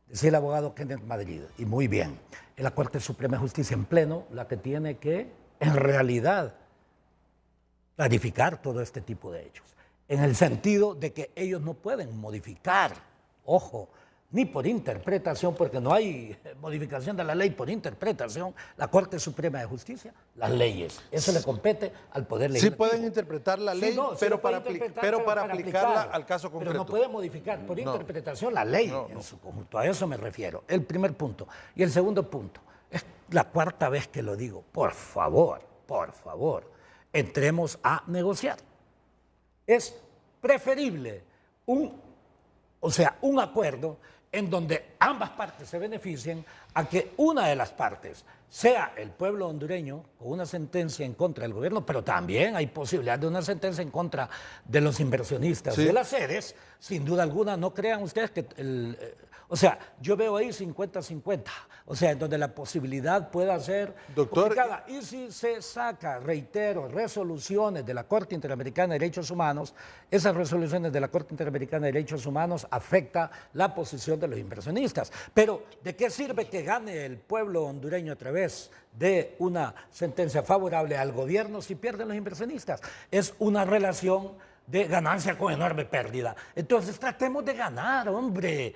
Decía el abogado Kenneth Madrid, y muy bien, es la Corte Suprema de Justicia en pleno la que tiene que, en realidad, clarificar todo este tipo de hechos. En el sentido de que ellos no pueden modificar, ojo, ni por interpretación, porque no hay modificación de la ley por interpretación, la Corte Suprema de Justicia, las leyes. Eso le compete al Poder Legislativo. Sí pueden interpretar la ley, pero para aplicarla al caso concreto. Pero no puede modificar por interpretación la ley en su conjunto. A eso me refiero. El primer punto. Y el segundo punto, es la cuarta vez que lo digo. Por favor, entremos a negociar. Es preferible un acuerdo en donde ambas partes se beneficien a que una de las partes sea el pueblo hondureño con una sentencia en contra del gobierno, pero también hay posibilidad de una sentencia en contra de los inversionistas de las sedes. Sin duda alguna, no crean ustedes que yo veo ahí 50-50, en donde la posibilidad pueda ser complicada. Y si se saca, reitero, resoluciones de la Corte Interamericana de Derechos Humanos, esas resoluciones de la Corte Interamericana de Derechos Humanos afectan la posición de los inversionistas. Pero, ¿de qué sirve que gane el pueblo hondureño a través de una sentencia favorable al gobierno si pierden los inversionistas? Es una relación de ganancia con enorme pérdida. Entonces tratemos de ganar, hombre.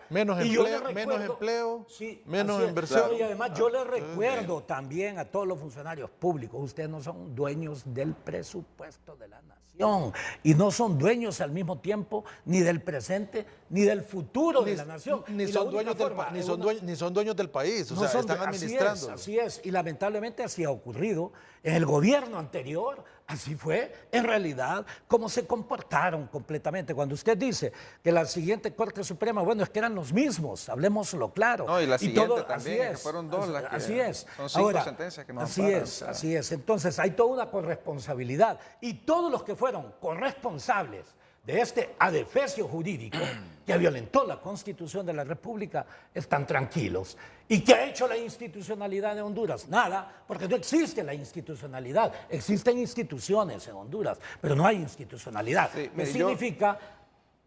Menos empleo, menos inversión. Y además yo les recuerdo también a todos los funcionarios públicos, ustedes no son dueños del presupuesto de la nación y no son dueños al mismo tiempo ni del presente ni del futuro de la nación. Ni son dueños del país, están administrando. Así es, y lamentablemente así ha ocurrido en el gobierno anterior. Así fue, en realidad, cómo se comportaron completamente. Cuando usted dice que la siguiente Corte Suprema, es que eran los mismos, hablemoslo claro. No, y la siguiente también, que fueron dos las que... Así es. Son 5 sentencias que no amparan. Así es. Entonces, hay toda una corresponsabilidad. Y todos los que fueron corresponsables de este adefesio jurídico que violentó la Constitución de la República están tranquilos. ¿Y qué ha hecho la institucionalidad de Honduras? Nada, porque no existe la institucionalidad. Existen instituciones en Honduras, pero no hay institucionalidad.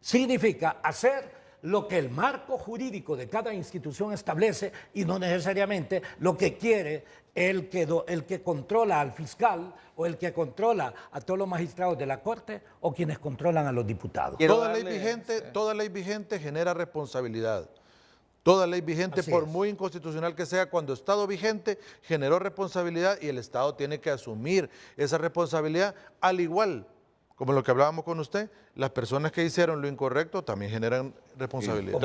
Significa hacer lo que el marco jurídico de cada institución establece y no necesariamente lo que quiere el que controla al fiscal o el que controla a todos los magistrados de la Corte o quienes controlan a los diputados. Toda ley vigente genera responsabilidad. Toda ley vigente, por muy inconstitucional que sea, cuando Estado vigente generó responsabilidad y el Estado tiene que asumir esa responsabilidad, al igual como lo que hablábamos con usted, las personas que hicieron lo incorrecto también generan responsabilidad.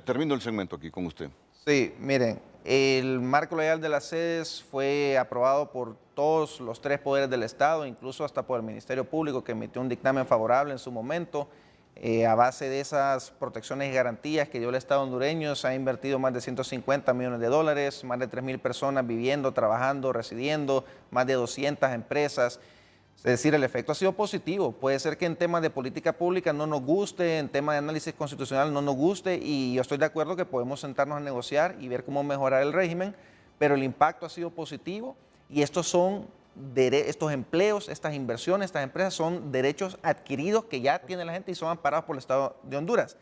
Termino el segmento aquí con usted. Sí, miren, el marco legal de las sedes fue aprobado por todos los 3 poderes del Estado, incluso hasta por el Ministerio Público, que emitió un dictamen favorable en su momento. A base de esas protecciones y garantías que dio el Estado hondureño, se ha invertido más de 150 millones de dólares, más de 3.000 personas viviendo, trabajando, residiendo, más de 200 empresas. Es decir, el efecto ha sido positivo. Puede ser que en temas de política pública no nos guste, en temas de análisis constitucional no nos guste, y yo estoy de acuerdo que podemos sentarnos a negociar y ver cómo mejorar el régimen, pero el impacto ha sido positivo y estos empleos, estas inversiones, estas empresas son derechos adquiridos que ya tiene la gente y son amparados por el Estado de Honduras.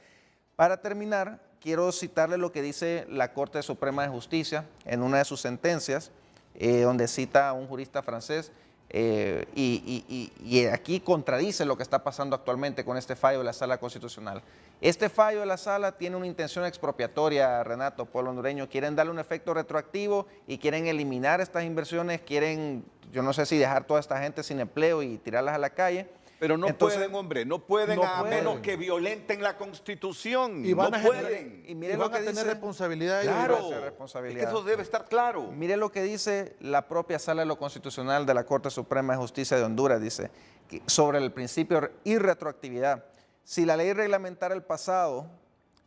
Para terminar, quiero citarle lo que dice la Corte Suprema de Justicia en una de sus sentencias, donde cita a un jurista francés, y aquí contradice lo que está pasando actualmente con este fallo de la Sala Constitucional. Este fallo de la Sala tiene una intención expropiatoria, Renato, pueblo hondureño. Quieren darle un efecto retroactivo y quieren eliminar estas inversiones, quieren, yo no sé si dejar toda esta gente sin empleo y tirarlas a la calle. Pero no Entonces, pueden, hombre, no pueden no a pueden. menos que violenten la Constitución. Y van no a pueden. Y mire y lo van que a tener dice. responsabilidad. Claro, Esa responsabilidad. es que eso debe estar claro. Mire lo que dice la propia Sala de lo Constitucional de la Corte Suprema de Justicia de Honduras, dice, que sobre el principio y retroactividad. Si la ley reglamentara el pasado,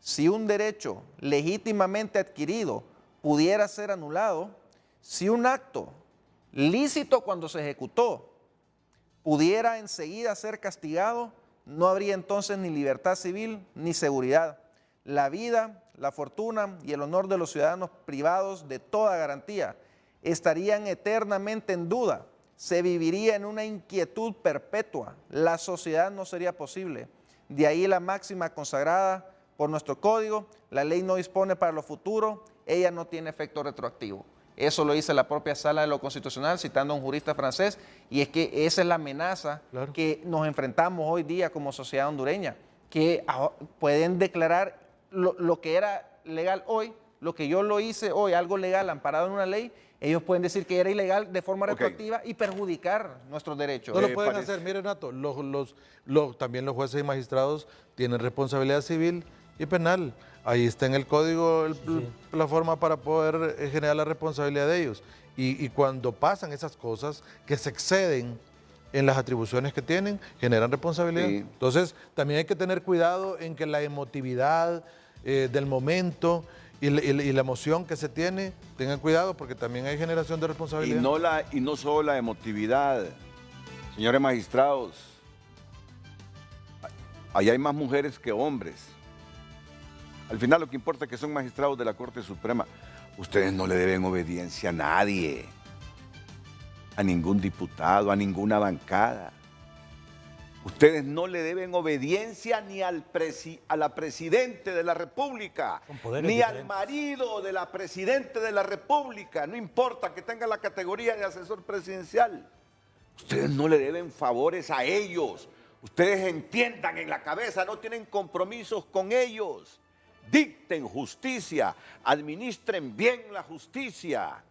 si un derecho legítimamente adquirido pudiera ser anulado, si un acto lícito cuando se ejecutó pudiera enseguida ser castigado, no habría entonces ni libertad civil ni seguridad. La vida, la fortuna y el honor de los ciudadanos privados de toda garantía estarían eternamente en duda. Se viviría en una inquietud perpetua. La sociedad no sería posible. De ahí la máxima consagrada por nuestro código: la ley no dispone para lo futuro, ella no tiene efecto retroactivo. Eso lo dice la propia Sala de lo Constitucional, citando a un jurista francés, y es que esa es la amenaza que nos enfrentamos hoy día como sociedad hondureña, que pueden declarar lo que era legal hoy, lo que yo lo hice hoy, algo legal amparado en una ley, ellos pueden decir que era ilegal de forma retroactiva y perjudicar nuestros derechos. No lo pueden hacer. Mire, Nato, también los jueces y magistrados tienen responsabilidad civil y penal. Ahí está en el código la forma para poder generar la responsabilidad de ellos. Y cuando pasan esas cosas que se exceden en las atribuciones que tienen, generan responsabilidad. Sí. Entonces, también hay que tener cuidado en que la emotividad del momento y la emoción que se tiene, tengan cuidado porque también hay generación de responsabilidad. Y no solo la emotividad, señores magistrados, ahí hay más mujeres que hombres. Al final lo que importa es que son magistrados de la Corte Suprema. Ustedes no le deben obediencia a nadie, a ningún diputado, a ninguna bancada. Ustedes no le deben obediencia ni a la Presidente de la República, ni al marido de la Presidente de la República, no importa que tenga la categoría de asesor presidencial. Ustedes no le deben favores a ellos. Ustedes entiendan en la cabeza, no tienen compromisos con ellos. Dicten justicia, administren bien la justicia.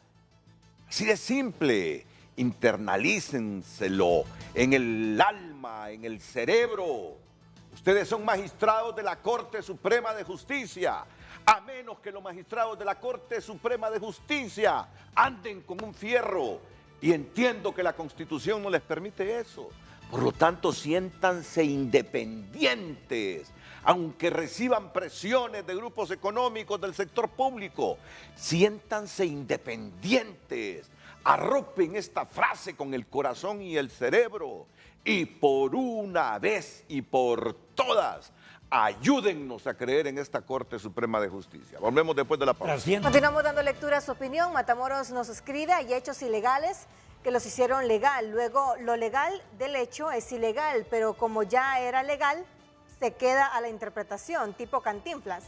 Así de simple. Internalícenselo en el alma, en el cerebro. Ustedes son magistrados de la Corte Suprema de Justicia. A menos que los magistrados de la Corte Suprema de Justicia anden con un fierro. Y entiendo que la Constitución no les permite eso. Por lo tanto, siéntanse independientes, aunque reciban presiones de grupos económicos del sector público. Siéntanse independientes. Arropen esta frase con el corazón y el cerebro y por una vez y por todas, ayúdennos a creer en esta Corte Suprema de Justicia. Volvemos después de la pausa. Continuamos dando lectura a su opinión. Matamoros nos escribe: hay hechos ilegales que los hicieron legal. Luego, lo legal del hecho es ilegal, pero como ya era legal, se queda a la interpretación, tipo Cantinflas.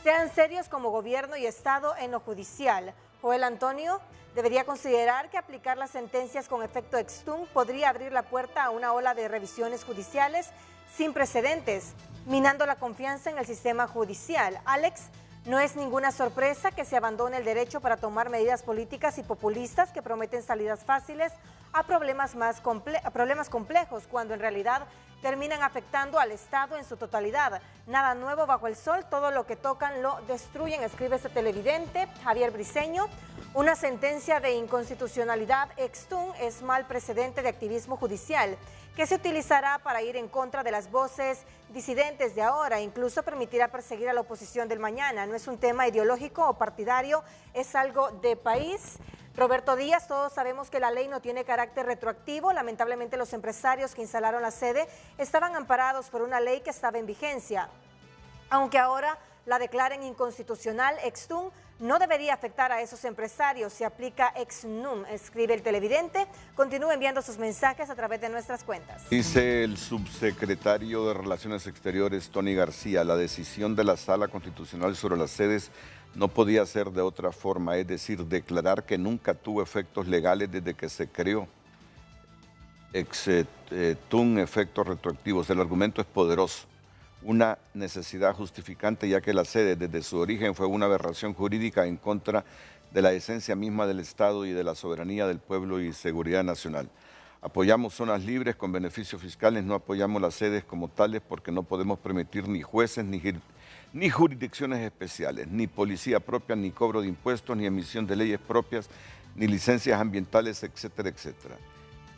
Sean serios como gobierno y Estado en lo judicial. Joel Antonio debería considerar que aplicar las sentencias con efecto ex tunc podría abrir la puerta a una ola de revisiones judiciales sin precedentes, minando la confianza en el sistema judicial. Alex, no es ninguna sorpresa que se abandone el derecho para tomar medidas políticas y populistas que prometen salidas fáciles a problemas complejos, cuando en realidad terminan afectando al Estado en su totalidad. Nada nuevo bajo el sol, todo lo que tocan lo destruyen, escribe este televidente. Javier Briceño: una sentencia de inconstitucionalidad ex tunc es mal precedente de activismo judicial que se utilizará para ir en contra de las voces disidentes de ahora, incluso permitirá perseguir a la oposición del mañana. No es un tema ideológico o partidario, es algo de país. Roberto Díaz: todos sabemos que la ley no tiene carácter retroactivo. Lamentablemente los empresarios que instalaron la sede estaban amparados por una ley que estaba en vigencia. Aunque ahora la declaren inconstitucional ex tunc, no debería afectar a esos empresarios, se aplica ex nunc, escribe el televidente. Continúe enviando sus mensajes a través de nuestras cuentas. Dice el subsecretario de Relaciones Exteriores, Tony García: la decisión de la Sala Constitucional sobre las sedes no podía ser de otra forma, es decir, declarar que nunca tuvo efectos legales desde que se creó. Ex tunc, efectos retroactivos. El argumento es poderoso. Una necesidad justificante, ya que la sede desde su origen fue una aberración jurídica en contra de la esencia misma del Estado y de la soberanía del pueblo y seguridad nacional. Apoyamos zonas libres con beneficios fiscales, no apoyamos las sedes como tales porque no podemos permitir ni jueces, ni jurisdicciones especiales, ni policía propia, ni cobro de impuestos, ni emisión de leyes propias, ni licencias ambientales, etcétera, etcétera.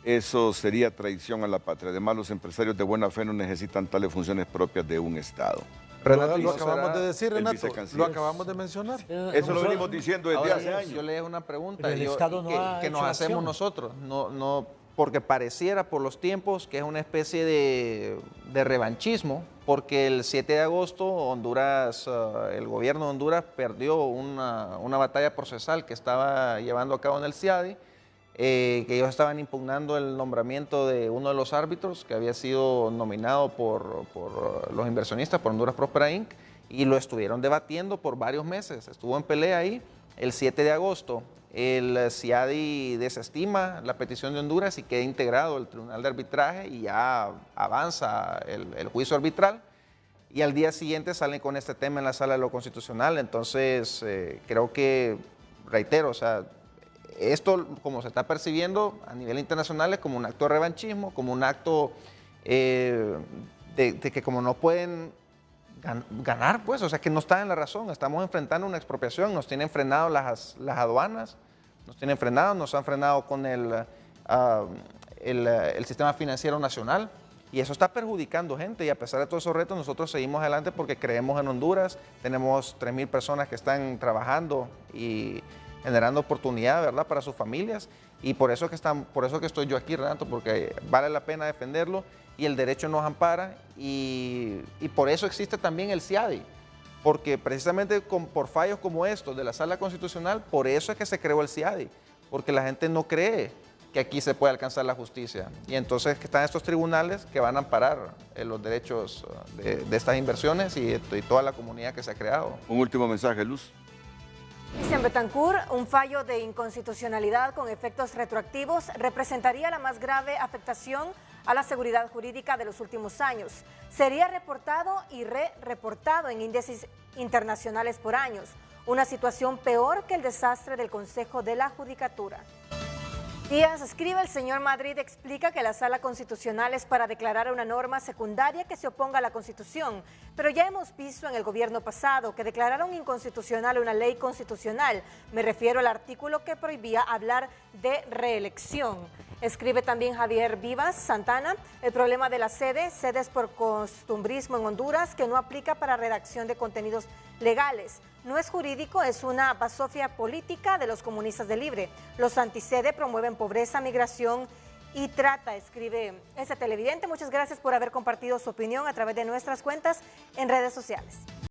Eso sería traición a la patria. Además, los empresarios de buena fe no necesitan tales funciones propias de un Estado. Renato, lo acabamos de decir, Renato, lo acabamos de mencionar. Eso lo venimos diciendo desde hace años. Yo le dejo una pregunta el Estado no ha que nos hecho hacemos acción. nosotros, no, porque pareciera por los tiempos que es una especie de revanchismo, porque el 7 de agosto Honduras, el gobierno de Honduras perdió una batalla procesal que estaba llevando a cabo en el CIADI, que ellos estaban impugnando el nombramiento de uno de los árbitros que había sido nominado por los inversionistas, por Honduras Próspera Inc., y lo estuvieron debatiendo por varios meses. Estuvo en pelea ahí. El 7 de agosto el CIADI desestima la petición de Honduras y queda integrado el Tribunal de Arbitraje y ya avanza el juicio arbitral. Y al día siguiente salen con este tema en la Sala de lo Constitucional. Entonces, creo que, reitero, o sea, esto, como se está percibiendo a nivel internacional, es como un acto de revanchismo, como un acto de que como no pueden ganar, pues, o sea, que no están en la razón. Estamos enfrentando una expropiación, nos tienen frenado las aduanas, nos han frenado con el sistema financiero nacional, y eso está perjudicando gente, y a pesar de todos esos retos, nosotros seguimos adelante porque creemos en Honduras. Tenemos 3,000 personas que están trabajando y generando oportunidad, ¿verdad?, para sus familias, y por eso que estoy yo aquí, Renato, porque vale la pena defenderlo y el derecho nos ampara, y por eso existe también el CIADI, porque precisamente por fallos como estos de la Sala Constitucional, por eso es que se creó el CIADI, porque la gente no cree que aquí se puede alcanzar la justicia, y entonces que están estos tribunales que van a amparar los derechos de estas inversiones y toda la comunidad que se ha creado. Un último mensaje, Luz. Cristian Betancourt, un fallo de inconstitucionalidad con efectos retroactivos representaría la más grave afectación a la seguridad jurídica de los últimos años. Sería reportado y re-reportado en índices internacionales por años, una situación peor que el desastre del Consejo de la Judicatura. Díaz escribe: el señor Madrid explica que la Sala Constitucional es para declarar una norma secundaria que se oponga a la Constitución, pero ya hemos visto en el gobierno pasado que declararon inconstitucional una ley constitucional. Me refiero al artículo que prohibía hablar de reelección. Escribe también Javier Vivas Santana: el problema de las sedes por costumbrismo en Honduras, que no aplica para redacción de contenidos legales. No es jurídico, es una basofia política de los comunistas de Libre. Los antisede promueven pobreza, migración y trata, escribe ese televidente. Muchas gracias por haber compartido su opinión a través de nuestras cuentas en redes sociales.